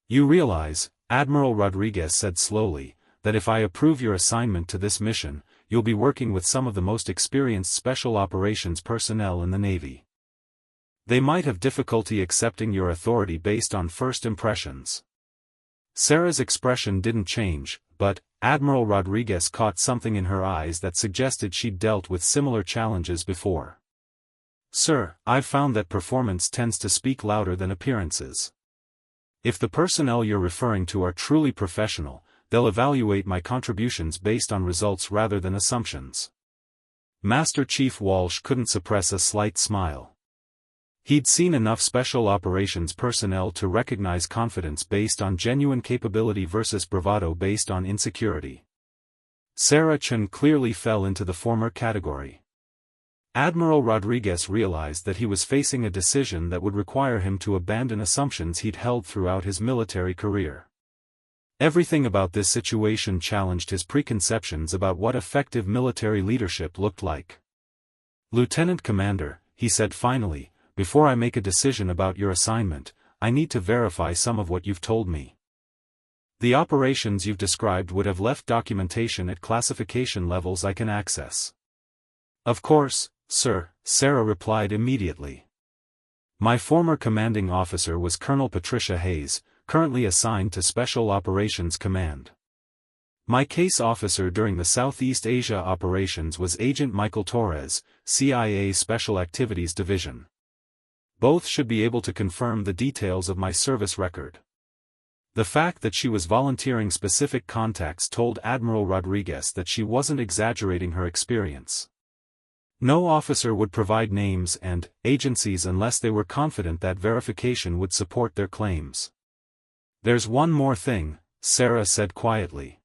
You realize, Admiral Rodriguez said slowly, that if I approve your assignment to this mission, you'll be working with some of the most experienced special operations personnel in the Navy. They might have difficulty accepting your authority based on first impressions. Sarah's expression didn't change, but Admiral Rodriguez caught something in her eyes that suggested she'd dealt with similar challenges before. Sir, I've found that performance tends to speak louder than appearances. If the personnel you're referring to are truly professional, they'll evaluate my contributions based on results rather than assumptions. Master Chief Walsh couldn't suppress a slight smile. He'd seen enough special operations personnel to recognize confidence based on genuine capability versus bravado based on insecurity. Sarah Chen clearly fell into the former category. Admiral Rodriguez realized that he was facing a decision that would require him to abandon assumptions he'd held throughout his military career. Everything about this situation challenged his preconceptions about what effective military leadership looked like. Lieutenant Commander, he said finally, before I make a decision about your assignment, I need to verify some of what you've told me. The operations you've described would have left documentation at classification levels I can access. Of course, sir, Sarah replied immediately. My former commanding officer was Colonel Patricia Hayes, currently assigned to Special Operations Command. My case officer during the Southeast Asia operations was Agent Michael Torres, CIA Special Activities Division. Both should be able to confirm the details of my service record. The fact that she was volunteering specific contacts told Admiral Rodriguez that she wasn't exaggerating her experience. No officer would provide names and agencies unless they were confident that verification would support their claims. There's one more thing, Sarah said quietly.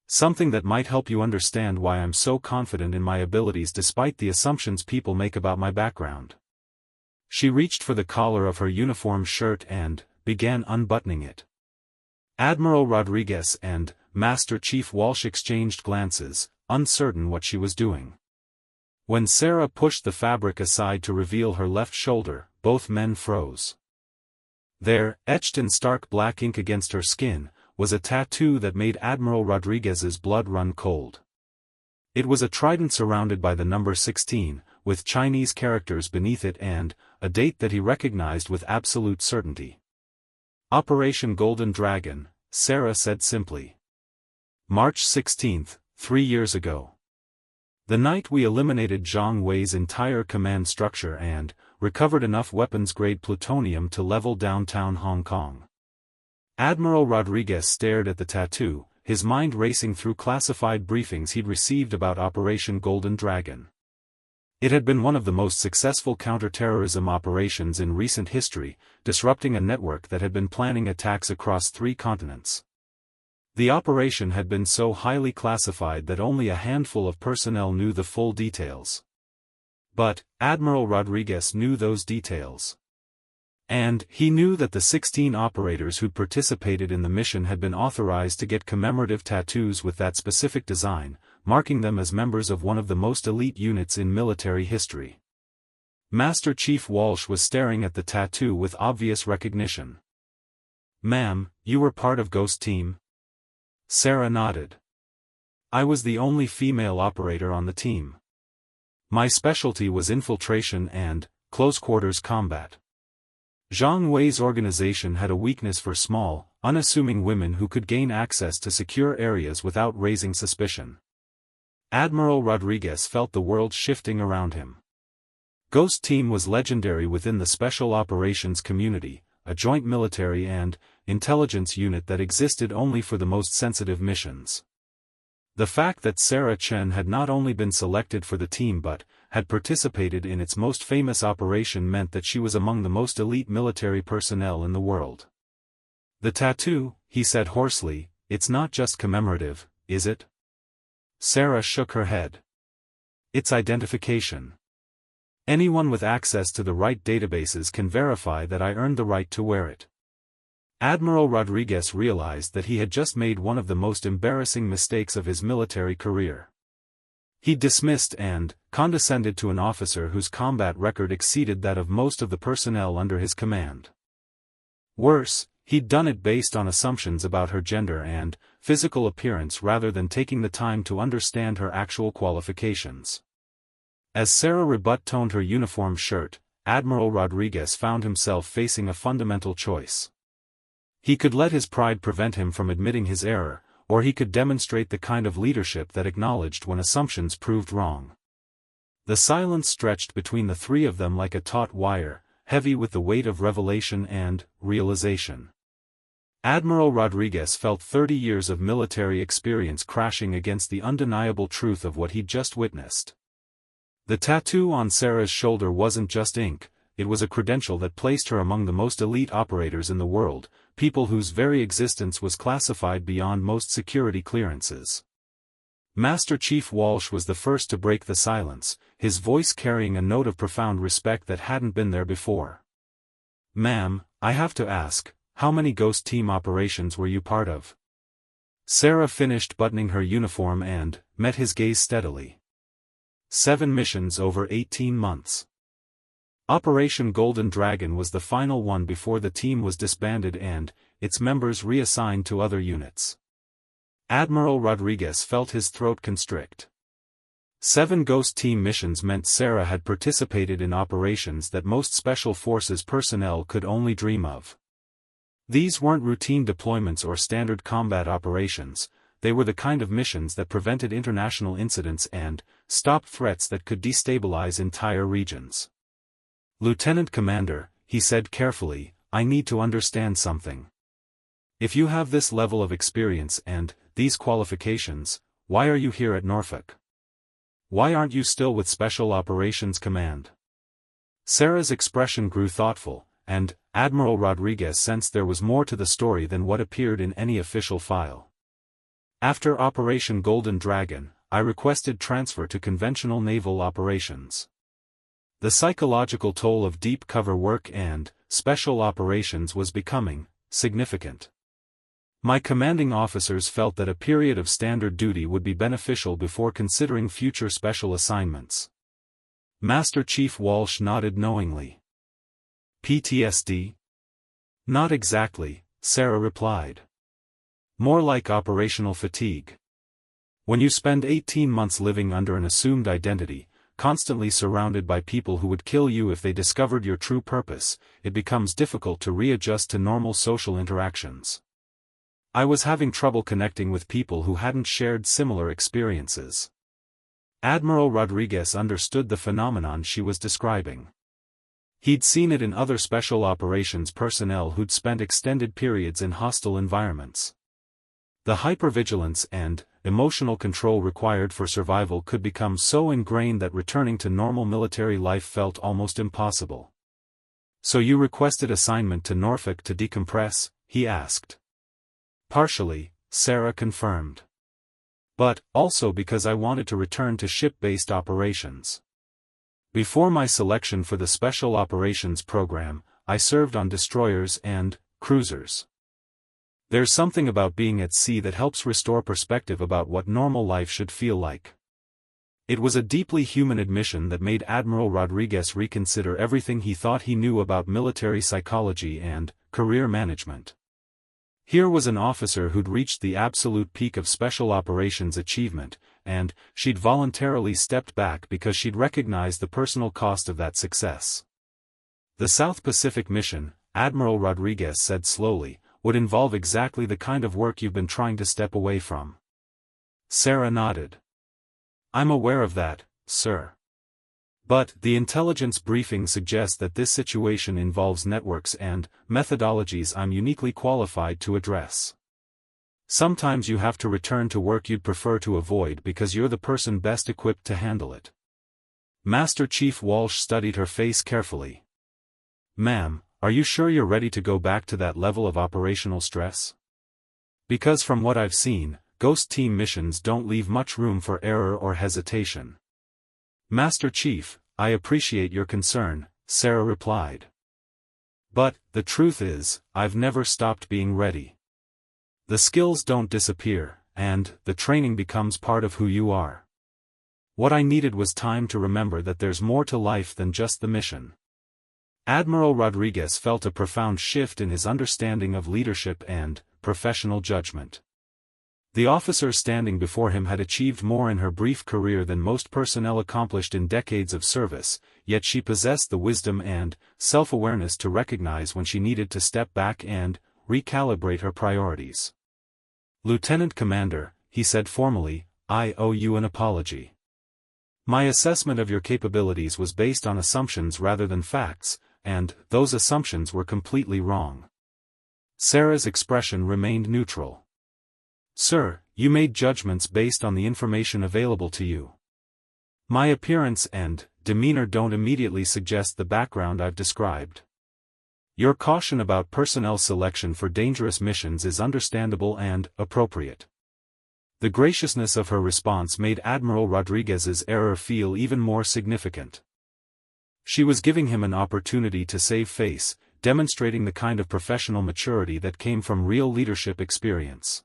Something that might help you understand why I'm so confident in my abilities despite the assumptions people make about my background. She reached for the collar of her uniform shirt and began unbuttoning it. Admiral Rodriguez and Master Chief Walsh exchanged glances, uncertain what she was doing. When Sarah pushed the fabric aside to reveal her left shoulder, both men froze. There, etched in stark black ink against her skin, was a tattoo that made Admiral Rodriguez's blood run cold. It was a trident surrounded by the number 16, with Chinese characters beneath it and a date that he recognized with absolute certainty. Operation Golden Dragon, Sarah said simply. March 16, 3 years ago. The night we eliminated Zhang Wei's entire command structure and recovered enough weapons-grade plutonium to level downtown Hong Kong. Admiral Rodriguez stared at the tattoo, his mind racing through classified briefings he'd received about Operation Golden Dragon. It had been one of the most successful counterterrorism operations in recent history, disrupting a network that had been planning attacks across 3 continents. The operation had been so highly classified that only a handful of personnel knew the full details. But Admiral Rodriguez knew those details. And he knew that the 16 operators who'd participated in the mission had been authorized to get commemorative tattoos with that specific design, marking them as members of one of the most elite units in military history. Master Chief Walsh was staring at the tattoo with obvious recognition. Ma'am, you were part of Ghost Team? Sarah nodded. I was the only female operator on the team. My specialty was infiltration and close-quarters combat. Zhang Wei's organization had a weakness for small, unassuming women who could gain access to secure areas without raising suspicion. Admiral Rodriguez felt the world shifting around him. Ghost Team was legendary within the Special Operations community, a joint military and intelligence unit that existed only for the most sensitive missions. The fact that Sarah Chen had not only been selected for the team but had participated in its most famous operation meant that she was among the most elite military personnel in the world. The tattoo, he said hoarsely, it's not just commemorative, is it? Sarah shook her head. It's identification. Anyone with access to the right databases can verify that I earned the right to wear it. Admiral Rodriguez realized that he had just made one of the most embarrassing mistakes of his military career. He dismissed and condescended to an officer whose combat record exceeded that of most of the personnel under his command. Worse, he'd done it based on assumptions about her gender and physical appearance rather than taking the time to understand her actual qualifications. As Sarah rebut-toned her uniform shirt, Admiral Rodriguez found himself facing a fundamental choice. He could let his pride prevent him from admitting his error, or he could demonstrate the kind of leadership that acknowledged when assumptions proved wrong. The silence stretched between the three of them like a taut wire, heavy with the weight of revelation and realization. Admiral Rodriguez felt 30 years of military experience crashing against the undeniable truth of what he'd just witnessed. The tattoo on Sarah's shoulder wasn't just ink, it was a credential that placed her among the most elite operators in the world, people whose very existence was classified beyond most security clearances. Master Chief Walsh was the first to break the silence, his voice carrying a note of profound respect that hadn't been there before. "Ma'am, I have to ask, how many Ghost Team operations were you part of?" Sarah finished buttoning her uniform and met his gaze steadily. 7 missions over 18 months. Operation Golden Dragon was the final one before the team was disbanded and its members reassigned to other units. Admiral Rodriguez felt his throat constrict. 7 Ghost Team missions meant Sarah had participated in operations that most Special Forces personnel could only dream of. These weren't routine deployments or standard combat operations, they were the kind of missions that prevented international incidents and stopped threats that could destabilize entire regions. "Lieutenant Commander," he said carefully, "I need to understand something. If you have this level of experience and these qualifications, why are you here at Norfolk? Why aren't you still with Special Operations Command?" Sarah's expression grew thoughtful, and Admiral Rodriguez sensed there was more to the story than what appeared in any official file. "After Operation Golden Dragon, I requested transfer to conventional naval operations. The psychological toll of deep cover work and special operations was becoming significant. My commanding officers felt that a period of standard duty would be beneficial before considering future special assignments." Master Chief Walsh nodded knowingly. "PTSD?" "Not exactly," Sarah replied. "More like operational fatigue. When you spend 18 months living under an assumed identity, constantly surrounded by people who would kill you if they discovered your true purpose, it becomes difficult to readjust to normal social interactions. I was having trouble connecting with people who hadn't shared similar experiences." Admiral Rodriguez understood the phenomenon she was describing. He'd seen it in other special operations personnel who'd spent extended periods in hostile environments. The hypervigilance and emotional control required for survival could become so ingrained that returning to normal military life felt almost impossible. "So you requested assignment to Norfolk to decompress?" he asked. "Partially," Sarah confirmed. "But also because I wanted to return to ship-based operations. Before my selection for the Special Operations Program, I served on destroyers and cruisers. There's something about being at sea that helps restore perspective about what normal life should feel like." It was a deeply human admission that made Admiral Rodriguez reconsider everything he thought he knew about military psychology and career management. Here was an officer who'd reached the absolute peak of special operations achievement, and she'd voluntarily stepped back because she'd recognized the personal cost of that success. "The South Pacific mission," Admiral Rodriguez said slowly, "would involve exactly the kind of work you've been trying to step away from." Sarah nodded. "I'm aware of that, sir. But the intelligence briefing suggests that this situation involves networks and methodologies I'm uniquely qualified to address. Sometimes you have to return to work you'd prefer to avoid because you're the person best equipped to handle it." Master Chief Walsh studied her face carefully. "Ma'am, are you sure you're ready to go back to that level of operational stress?" Because from what I've seen, Ghost Team missions don't leave much room for error or hesitation. Master Chief, I appreciate your concern, Sarah replied. But, the truth is, I've never stopped being ready. The skills don't disappear, and, the training becomes part of who you are. What I needed was time to remember that there's more to life than just the mission. Admiral Rodriguez felt a profound shift in his understanding of leadership and professional judgment. The officer standing before him had achieved more in her brief career than most personnel accomplished in decades of service, yet she possessed the wisdom and self-awareness to recognize when she needed to step back and recalibrate her priorities. Lieutenant Commander, he said formally, I owe you an apology. My assessment of your capabilities was based on assumptions rather than facts, and those assumptions were completely wrong. Sarah's expression remained neutral. Sir, you made judgments based on the information available to you. My appearance and demeanor don't immediately suggest the background I've described. Your caution about personnel selection for dangerous missions is understandable and appropriate. The graciousness of her response made Admiral Rodriguez's error feel even more significant. She was giving him an opportunity to save face, demonstrating the kind of professional maturity that came from real leadership experience.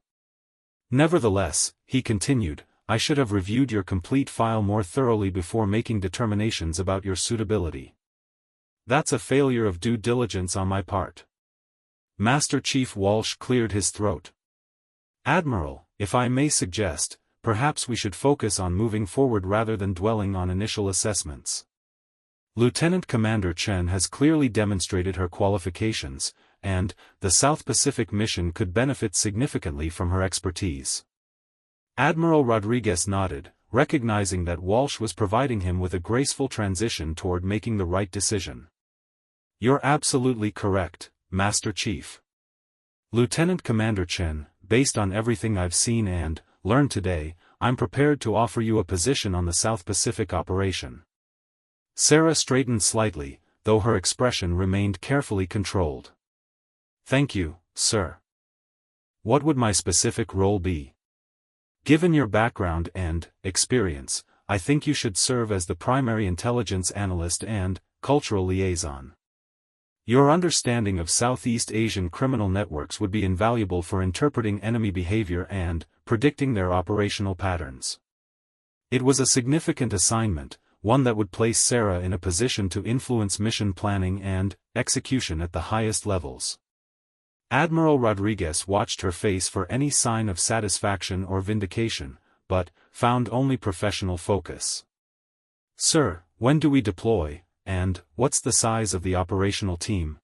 Nevertheless, he continued, I should have reviewed your complete file more thoroughly before making determinations about your suitability. That's a failure of due diligence on my part. Master Chief Walsh cleared his throat. Admiral, if I may suggest, perhaps we should focus on moving forward rather than dwelling on initial assessments. Lieutenant Commander Chen has clearly demonstrated her qualifications, and the South Pacific mission could benefit significantly from her expertise. Admiral Rodriguez nodded, recognizing that Walsh was providing him with a graceful transition toward making the right decision. You're absolutely correct, Master Chief. Lieutenant Commander Chen, based on everything I've seen and learned today, I'm prepared to offer you a position on the South Pacific operation. Sarah straightened slightly, though her expression remained carefully controlled. Thank you, sir. What would my specific role be? Given your background and experience, I think you should serve as the primary intelligence analyst and cultural liaison. Your understanding of Southeast Asian criminal networks would be invaluable for interpreting enemy behavior and predicting their operational patterns. It was a significant assignment, one that would place Sarah in a position to influence mission planning and execution at the highest levels. Admiral Rodriguez watched her face for any sign of satisfaction or vindication, but found only professional focus. Sir, when do we deploy, and what's the size of the operational team?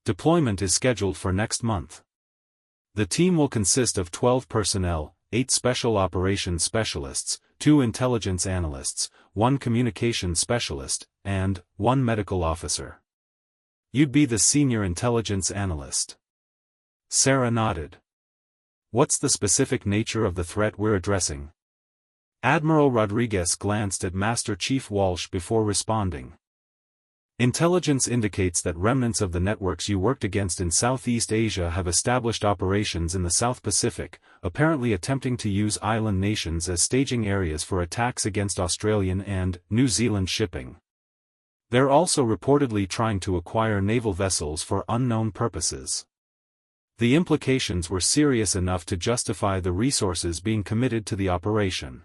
Deployment is scheduled for next month. The team will consist of 12 personnel, 8 special operations specialists, 2 intelligence analysts, 1 communications specialist, and 1 medical officer. You'd be the senior intelligence analyst. Sarah nodded. What's the specific nature of the threat we're addressing? Admiral Rodriguez glanced at Master Chief Walsh before responding. Intelligence indicates that remnants of the networks you worked against in Southeast Asia have established operations in the South Pacific, apparently attempting to use island nations as staging areas for attacks against Australian and New Zealand shipping. They're also reportedly trying to acquire naval vessels for unknown purposes. The implications were serious enough to justify the resources being committed to the operation.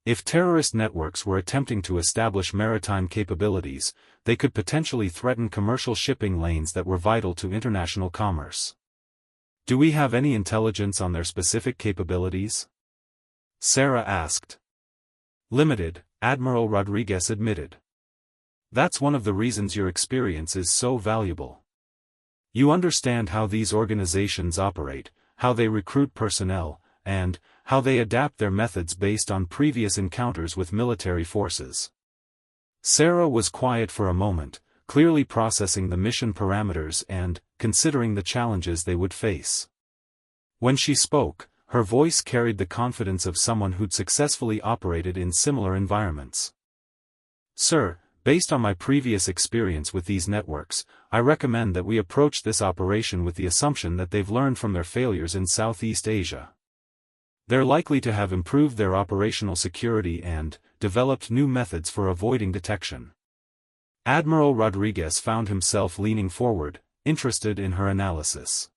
If terrorist networks were attempting to establish maritime capabilities, they could potentially threaten commercial shipping lanes that were vital to international commerce. Do we have any intelligence on their specific capabilities? Sarah asked. Limited, Admiral Rodriguez admitted. That's one of the reasons your experience is so valuable. You understand how these organizations operate, how they recruit personnel, and how they adapt their methods based on previous encounters with military forces. Sarah was quiet for a moment, clearly processing the mission parameters and considering the challenges they would face. When she spoke, her voice carried the confidence of someone who'd successfully operated in similar environments. Sir, Based on my previous experience with these networks, I recommend that we approach this operation with the assumption that they've learned from their failures in Southeast Asia. They're likely to have improved their operational security and developed new methods for avoiding detection. Admiral Rodriguez found himself leaning forward, interested in her analysis.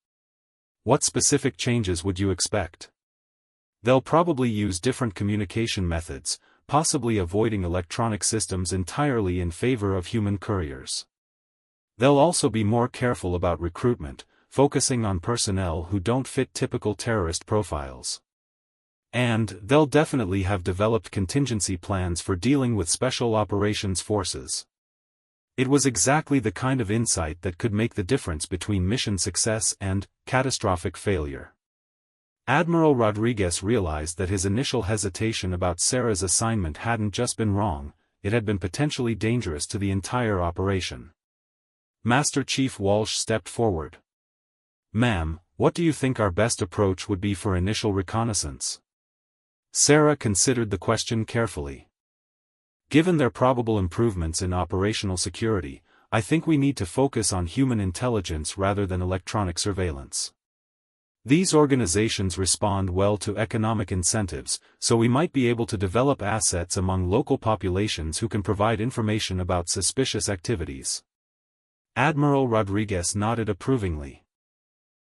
What specific changes would you expect? They'll probably use different communication methods, possibly avoiding electronic systems entirely in favor of human couriers. They'll also be more careful about recruitment, focusing on personnel who don't fit typical terrorist profiles. And they'll definitely have developed contingency plans for dealing with special operations forces. It was exactly the kind of insight that could make the difference between mission success and catastrophic failure. Admiral Rodriguez realized that his initial hesitation about Sarah's assignment hadn't just been wrong, it had been potentially dangerous to the entire operation. Master Chief Walsh stepped forward. "Ma'am, what do you think our best approach would be for initial reconnaissance?" Sarah considered the question carefully. "Given their probable improvements in operational security, I think we need to focus on human intelligence rather than electronic surveillance. These organizations respond well to economic incentives, so we might be able to develop assets among local populations who can provide information about suspicious activities." Admiral Rodriguez nodded approvingly.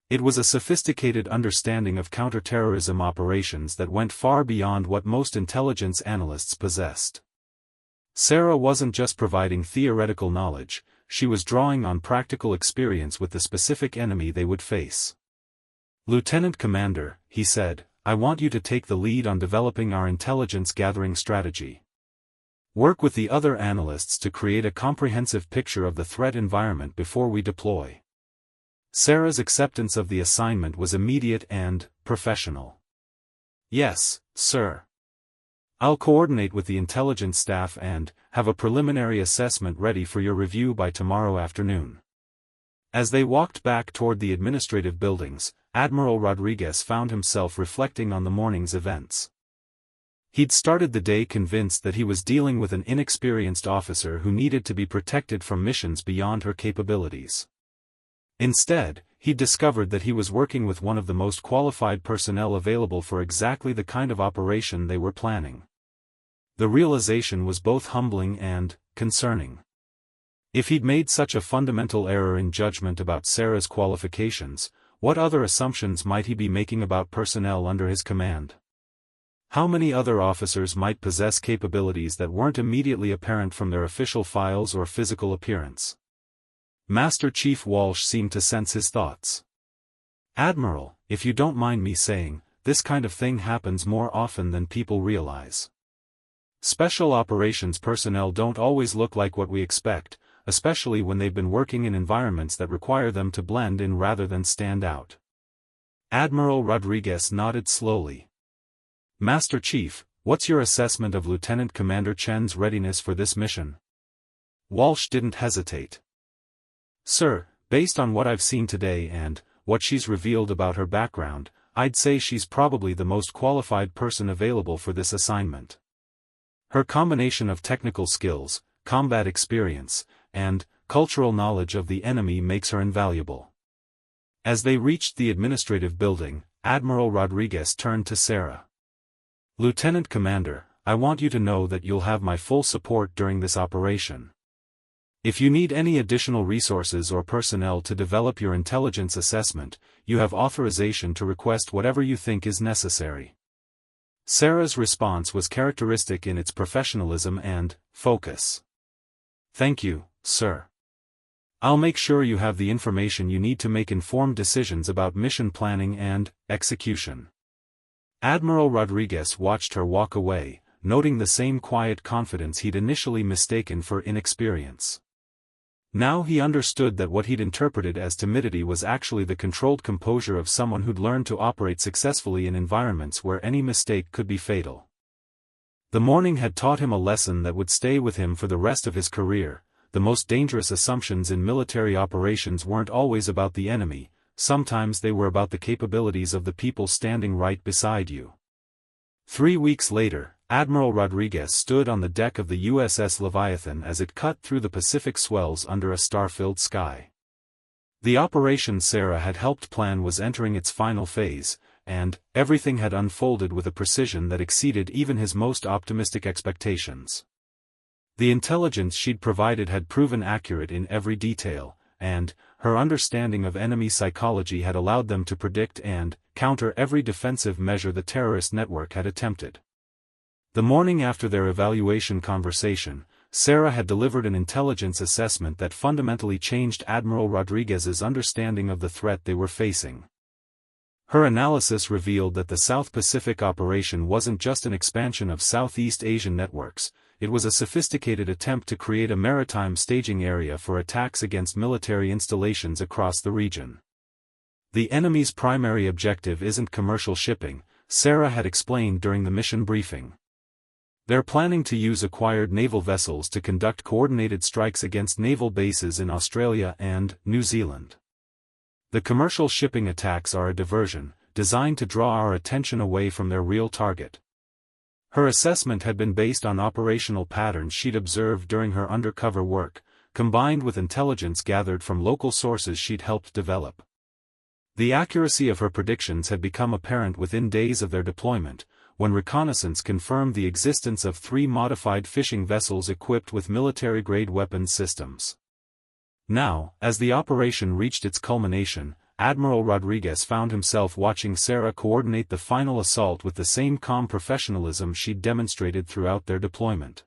It was a sophisticated understanding of counterterrorism operations that went far beyond what most intelligence analysts possessed. Sarah wasn't just providing theoretical knowledge, she was drawing on practical experience with the specific enemy they would face. "Lieutenant Commander," he said, "I want you to take the lead on developing our intelligence gathering strategy. Work with the other analysts to create a comprehensive picture of the threat environment before we deploy." Sarah's acceptance of the assignment was immediate and professional. "Yes, sir. I'll coordinate with the intelligence staff and have a preliminary assessment ready for your review by tomorrow afternoon." As they walked back toward the administrative buildings, Admiral Rodriguez found himself reflecting on the morning's events. He'd started the day convinced that he was dealing with an inexperienced officer who needed to be protected from missions beyond her capabilities. Instead, he discovered that he was working with one of the most qualified personnel available for exactly the kind of operation they were planning. The realization was both humbling and concerning. If he'd made such a fundamental error in judgment about Sarah's qualifications, what other assumptions might he be making about personnel under his command? How many other officers might possess capabilities that weren't immediately apparent from their official files or physical appearance? Master Chief Walsh seemed to sense his thoughts. "Admiral, if you don't mind me saying, this kind of thing happens more often than people realize. Special operations personnel don't always look like what we expect, especially when they've been working in environments that require them to blend in rather than stand out." Admiral Rodriguez nodded slowly. "Master Chief, what's your assessment of Lieutenant Commander Chen's readiness for this mission?" Walsh didn't hesitate. "Sir, based on what I've seen today and what she's revealed about her background, I'd say she's probably the most qualified person available for this assignment. Her combination of technical skills, combat experience, and cultural knowledge of the enemy makes her invaluable." As they reached the administrative building, Admiral Rodriguez turned to Sarah. "Lieutenant Commander, I want you to know that you'll have my full support during this operation. If you need any additional resources or personnel to develop your intelligence assessment, you have authorization to request whatever you think is necessary." Sarah's response was characteristic in its professionalism and focus. "Thank you, sir. I'll make sure you have the information you need to make informed decisions about mission planning and execution." Admiral Rodriguez watched her walk away, noting the same quiet confidence he'd initially mistaken for inexperience. Now he understood that what he'd interpreted as timidity was actually the controlled composure of someone who'd learned to operate successfully in environments where any mistake could be fatal. The morning had taught him a lesson that would stay with him for the rest of his career. The most dangerous assumptions in military operations weren't always about the enemy, sometimes they were about the capabilities of the people standing right beside you. 3 weeks later, Admiral Rodriguez stood on the deck of the USS Leviathan as it cut through the Pacific swells under a star-filled sky. The operation Sarah had helped plan was entering its final phase, and everything had unfolded with a precision that exceeded even his most optimistic expectations. The intelligence she'd provided had proven accurate in every detail, and her understanding of enemy psychology had allowed them to predict and counter every defensive measure the terrorist network had attempted. The morning after their evaluation conversation, Sarah had delivered an intelligence assessment that fundamentally changed Admiral Rodriguez's understanding of the threat they were facing. Her analysis revealed that the South Pacific operation wasn't just an expansion of Southeast Asian networks, it was a sophisticated attempt to create a maritime staging area for attacks against military installations across the region. The enemy's primary objective isn't commercial shipping, Sarah had explained during the mission briefing. They're planning to use acquired naval vessels to conduct coordinated strikes against naval bases in Australia and New Zealand. The commercial shipping attacks are a diversion, designed to draw our attention away from their real target. Her assessment had been based on operational patterns she'd observed during her undercover work, combined with intelligence gathered from local sources she'd helped develop. The accuracy of her predictions had become apparent within days of their deployment, when reconnaissance confirmed the existence of 3 modified fishing vessels equipped with military-grade weapons systems. Now, as the operation reached its culmination, Admiral Rodriguez found himself watching Sarah coordinate the final assault with the same calm professionalism she'd demonstrated throughout their deployment.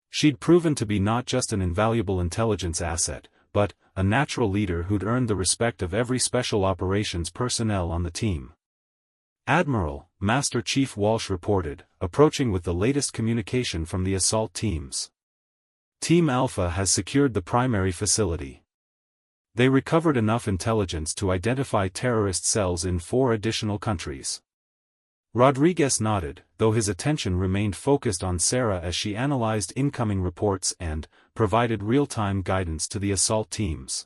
She'd proven to be not just an invaluable intelligence asset, but a natural leader who'd earned the respect of every special operations personnel on the team. Admiral, Master Chief Walsh reported, approaching with the latest communication from the assault teams. Team Alpha has secured the primary facility. They recovered enough intelligence to identify terrorist cells in 4 additional countries. Rodriguez nodded, though his attention remained focused on Sarah as she analyzed incoming reports and provided real-time guidance to the assault teams.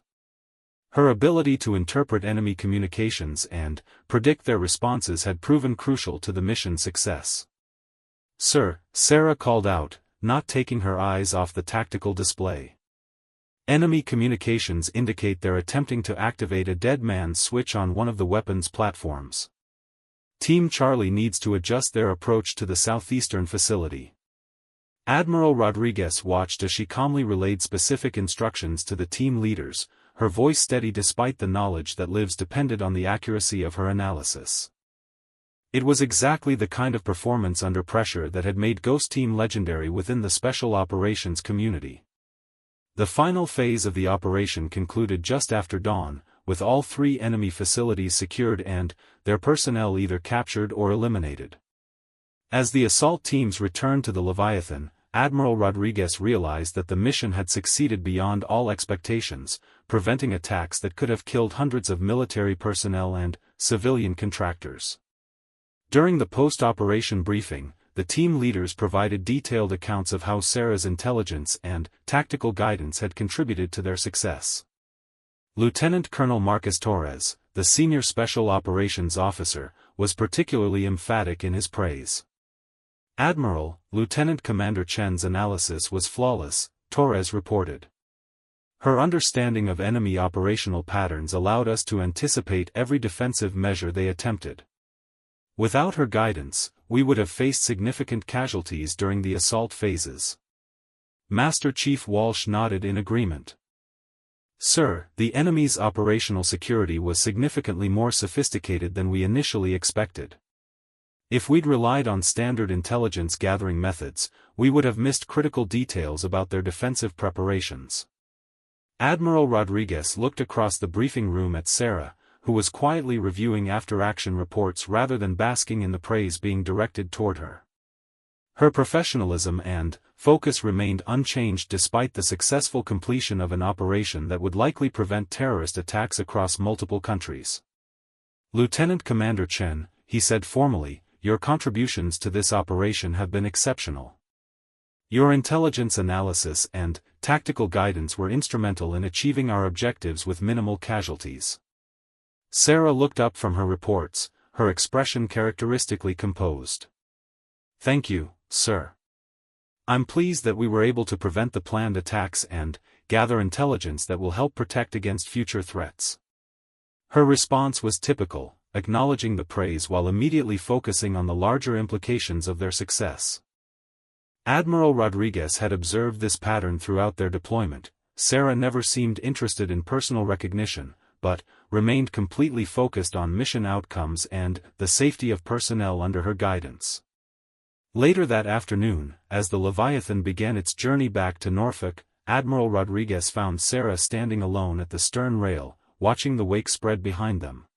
Her ability to interpret enemy communications and predict their responses had proven crucial to the mission's success. "Sir," Sarah called out, not taking her eyes off the tactical display. "Enemy communications indicate they're attempting to activate a dead man's switch on one of the weapons platforms. Team Charlie needs to adjust their approach to the southeastern facility." Admiral Rodriguez watched as she calmly relayed specific instructions to the team leaders, her voice steady despite the knowledge that lives depended on the accuracy of her analysis. It was exactly the kind of performance under pressure that had made Ghost Team legendary within the special operations community. The final phase of the operation concluded just after dawn, with all 3 enemy facilities secured and their personnel either captured or eliminated. As the assault teams returned to the Leviathan, Admiral Rodriguez realized that the mission had succeeded beyond all expectations, preventing attacks that could have killed hundreds of military personnel and civilian contractors. During the post-operation briefing, the team leaders provided detailed accounts of how Sarah's intelligence and tactical guidance had contributed to their success. Lieutenant Colonel Marcus Torres, the senior special operations officer, was particularly emphatic in his praise. "Admiral, Lieutenant Commander Chen's analysis was flawless," Torres reported. "Her understanding of enemy operational patterns allowed us to anticipate every defensive measure they attempted. Without her guidance, we would have faced significant casualties during the assault phases." Master Chief Walsh nodded in agreement. "Sir, the enemy's operational security was significantly more sophisticated than we initially expected. If we'd relied on standard intelligence gathering methods, we would have missed critical details about their defensive preparations." Admiral Rodriguez looked across the briefing room at Sarah, who was quietly reviewing after-action reports rather than basking in the praise being directed toward her. Her professionalism and focus remained unchanged despite the successful completion of an operation that would likely prevent terrorist attacks across multiple countries. "Lieutenant Commander Chen," he said formally, "your contributions to this operation have been exceptional. Your intelligence analysis and tactical guidance were instrumental in achieving our objectives with minimal casualties." Sarah looked up from her reports, her expression characteristically composed. Thank you, sir. I'm pleased that we were able to prevent the planned attacks and gather intelligence that will help protect against future threats. Her response was typical, acknowledging the praise while immediately focusing on the larger implications of their success. Admiral Rodriguez had observed this pattern throughout their deployment. Sarah never seemed interested in personal recognition, but remained completely focused on mission outcomes and the safety of personnel under her guidance. Later that afternoon, as the Leviathan began its journey back to Norfolk, Admiral Rodriguez found Sarah standing alone at the stern rail, watching the wake spread behind them.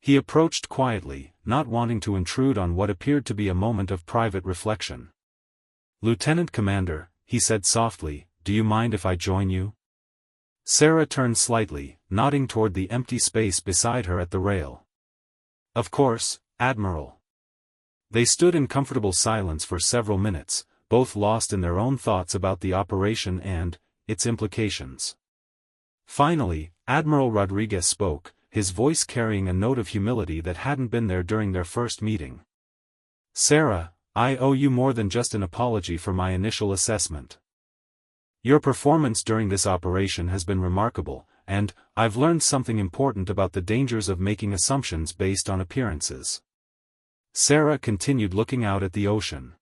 He approached quietly, not wanting to intrude on what appeared to be a moment of private reflection. "Lieutenant Commander," he said softly, "do you mind if I join you?" Sarah turned slightly, nodding toward the empty space beside her at the rail. "Of course, Admiral." They stood in comfortable silence for several minutes, both lost in their own thoughts about the operation and its implications. Finally, Admiral Rodriguez spoke, his voice carrying a note of humility that hadn't been there during their first meeting. "Sarah, I owe you more than just an apology for my initial assessment. Your performance during this operation has been remarkable, and I've learned something important about the dangers of making assumptions based on appearances." Sarah continued looking out at the ocean.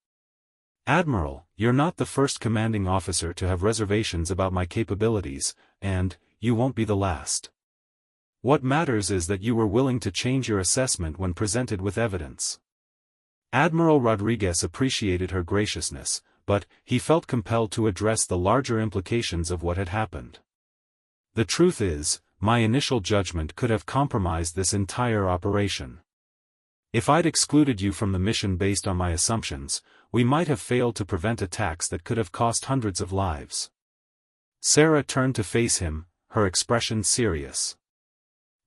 "Admiral, you're not the first commanding officer to have reservations about my capabilities, and you won't be the last. What matters is that you were willing to change your assessment when presented with evidence." Admiral Rodriguez appreciated her graciousness, but he felt compelled to address the larger implications of what had happened. "The truth is, my initial judgment could have compromised this entire operation. If I'd excluded you from the mission based on my assumptions, we might have failed to prevent attacks that could have cost hundreds of lives." Sarah turned to face him, her expression serious.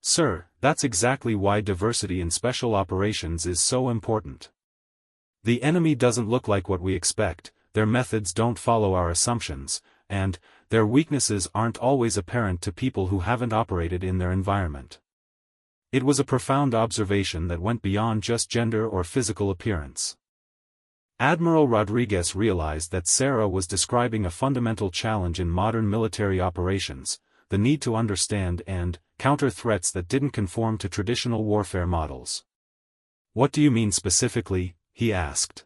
"Sir, that's exactly why diversity in special operations is so important. The enemy doesn't look like what we expect, their methods don't follow our assumptions, and their weaknesses aren't always apparent to people who haven't operated in their environment." It was a profound observation that went beyond just gender or physical appearance. Admiral Rodriguez realized that Sarah was describing a fundamental challenge in modern military operations, the need to understand and counter threats that didn't conform to traditional warfare models. "What do you mean specifically?" he asked.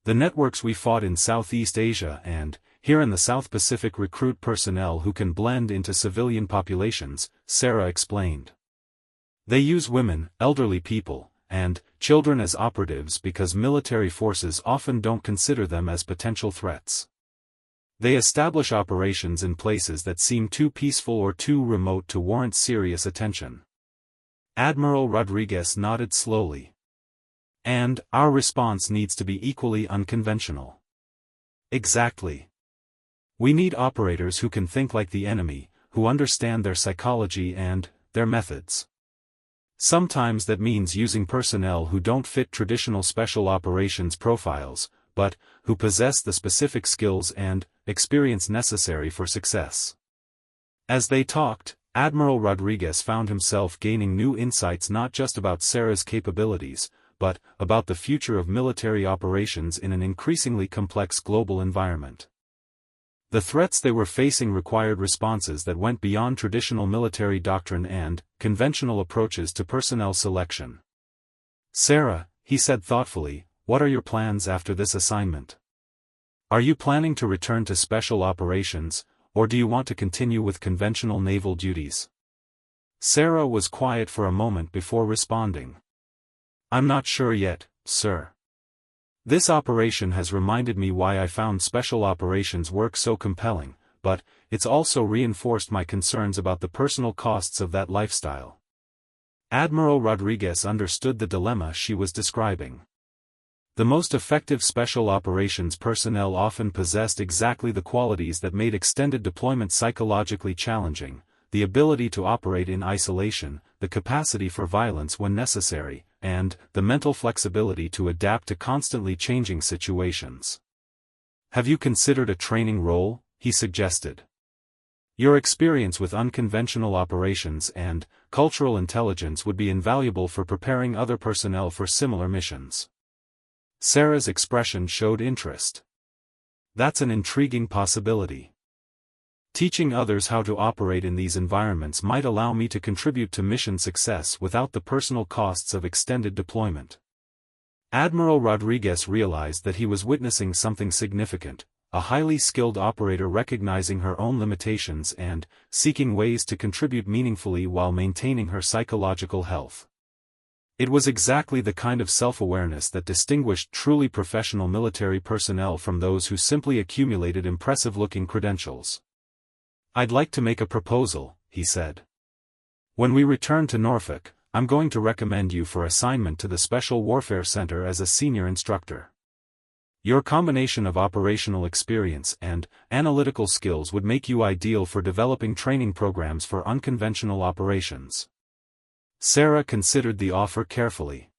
"The networks we fought in Southeast Asia and, here in the South Pacific recruit personnel who can blend into civilian populations," Sarah explained. "They use women, elderly people, and children as operatives because military forces often don't consider them as potential threats. They establish operations in places that seem too peaceful or too remote to warrant serious attention." Admiral Rodriguez nodded slowly. "And our response needs to be equally unconventional." "Exactly. We need operators who can think like the enemy, who understand their psychology and their methods. Sometimes that means using personnel who don't fit traditional special operations profiles, but who possess the specific skills and experience necessary for success." As they talked, Admiral Rodriguez found himself gaining new insights not just about Sarah's capabilities, but about the future of military operations in an increasingly complex global environment. The threats they were facing required responses that went beyond traditional military doctrine and conventional approaches to personnel selection. "Sarah," he said thoughtfully, "what are your plans after this assignment? Are you planning to return to special operations, or do you want to continue with conventional naval duties?" Sarah was quiet for a moment before responding. "I'm not sure yet, sir. This operation has reminded me why I found special operations work so compelling, but it's also reinforced my concerns about the personal costs of that lifestyle." Admiral Rodriguez understood the dilemma she was describing. The most effective special operations personnel often possessed exactly the qualities that made extended deployment psychologically challenging: the ability to operate in isolation, the capacity for violence when necessary, and the mental flexibility to adapt to constantly changing situations. "Have you considered a training role?" he suggested. "Your experience with unconventional operations and cultural intelligence would be invaluable for preparing other personnel for similar missions." Sarah's expression showed interest. That's an intriguing possibility. Teaching others how to operate in these environments might allow me to contribute to mission success without the personal costs of extended deployment. Admiral Rodriguez realized that he was witnessing something significant, a highly skilled operator recognizing her own limitations and seeking ways to contribute meaningfully while maintaining her psychological health. It was exactly the kind of self-awareness that distinguished truly professional military personnel from those who simply accumulated impressive-looking credentials. "I'd like to make a proposal," he said. "When we return to Norfolk, I'm going to recommend you for assignment to the Special Warfare Center as a senior instructor. Your combination of operational experience and analytical skills would make you ideal for developing training programs for unconventional operations." Sarah considered the offer carefully.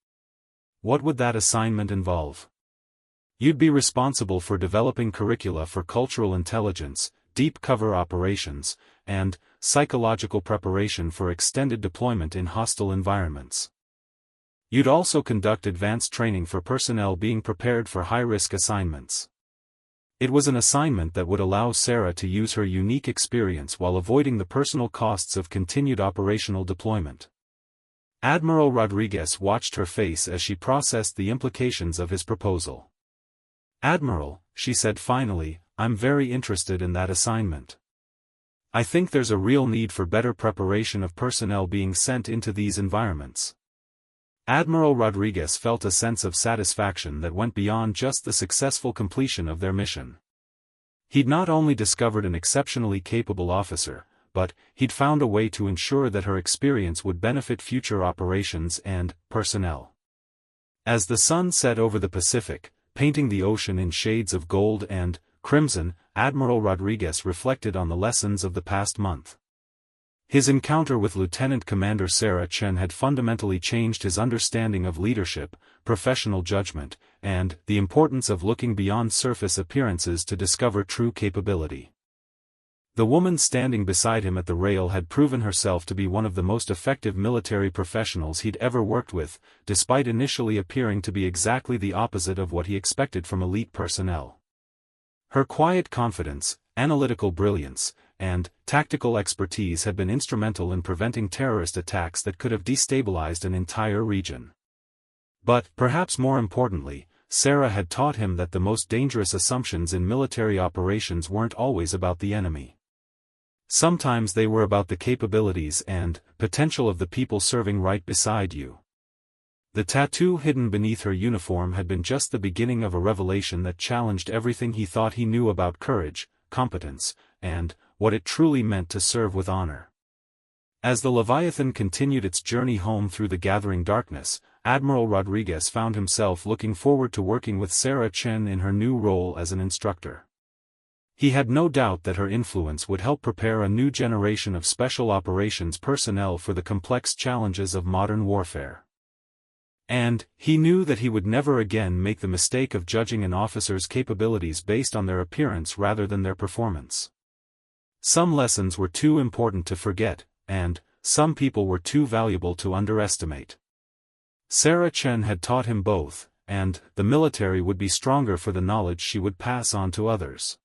What would that assignment involve? "You'd be responsible for developing curricula for cultural intelligence, deep cover operations, and psychological preparation for extended deployment in hostile environments. You'd also conduct advanced training for personnel being prepared for high-risk assignments." It was an assignment that would allow Sarah to use her unique experience while avoiding the personal costs of continued operational deployment. Admiral Rodriguez watched her face as she processed the implications of his proposal. "Admiral," she said finally, "I'm very interested in that assignment. I think there's a real need for better preparation of personnel being sent into these environments." Admiral Rodriguez felt a sense of satisfaction that went beyond just the successful completion of their mission. He'd not only discovered an exceptionally capable officer, but he'd found a way to ensure that her experience would benefit future operations and personnel. As the sun set over the Pacific, painting the ocean in shades of gold and crimson, Admiral Rodriguez reflected on the lessons of the past month. His encounter with Lieutenant Commander Sarah Chen had fundamentally changed his understanding of leadership, professional judgment, and the importance of looking beyond surface appearances to discover true capability. The woman standing beside him at the rail had proven herself to be one of the most effective military professionals he'd ever worked with, despite initially appearing to be exactly the opposite of what he expected from elite personnel. Her quiet confidence, analytical brilliance, and tactical expertise had been instrumental in preventing terrorist attacks that could have destabilized an entire region. But, perhaps more importantly, Sarah had taught him that the most dangerous assumptions in military operations weren't always about the enemy. Sometimes they were about the capabilities and potential of the people serving right beside you. The tattoo hidden beneath her uniform had been just the beginning of a revelation that challenged everything he thought he knew about courage, competence, and what it truly meant to serve with honor. As the Leviathan continued its journey home through the gathering darkness, Admiral Rodriguez found himself looking forward to working with Sarah Chen in her new role as an instructor. He had no doubt that her influence would help prepare a new generation of special operations personnel for the complex challenges of modern warfare. And he knew that he would never again make the mistake of judging an officer's capabilities based on their appearance rather than their performance. Some lessons were too important to forget, and some people were too valuable to underestimate. Sarah Chen had taught him both, and the military would be stronger for the knowledge she would pass on to others.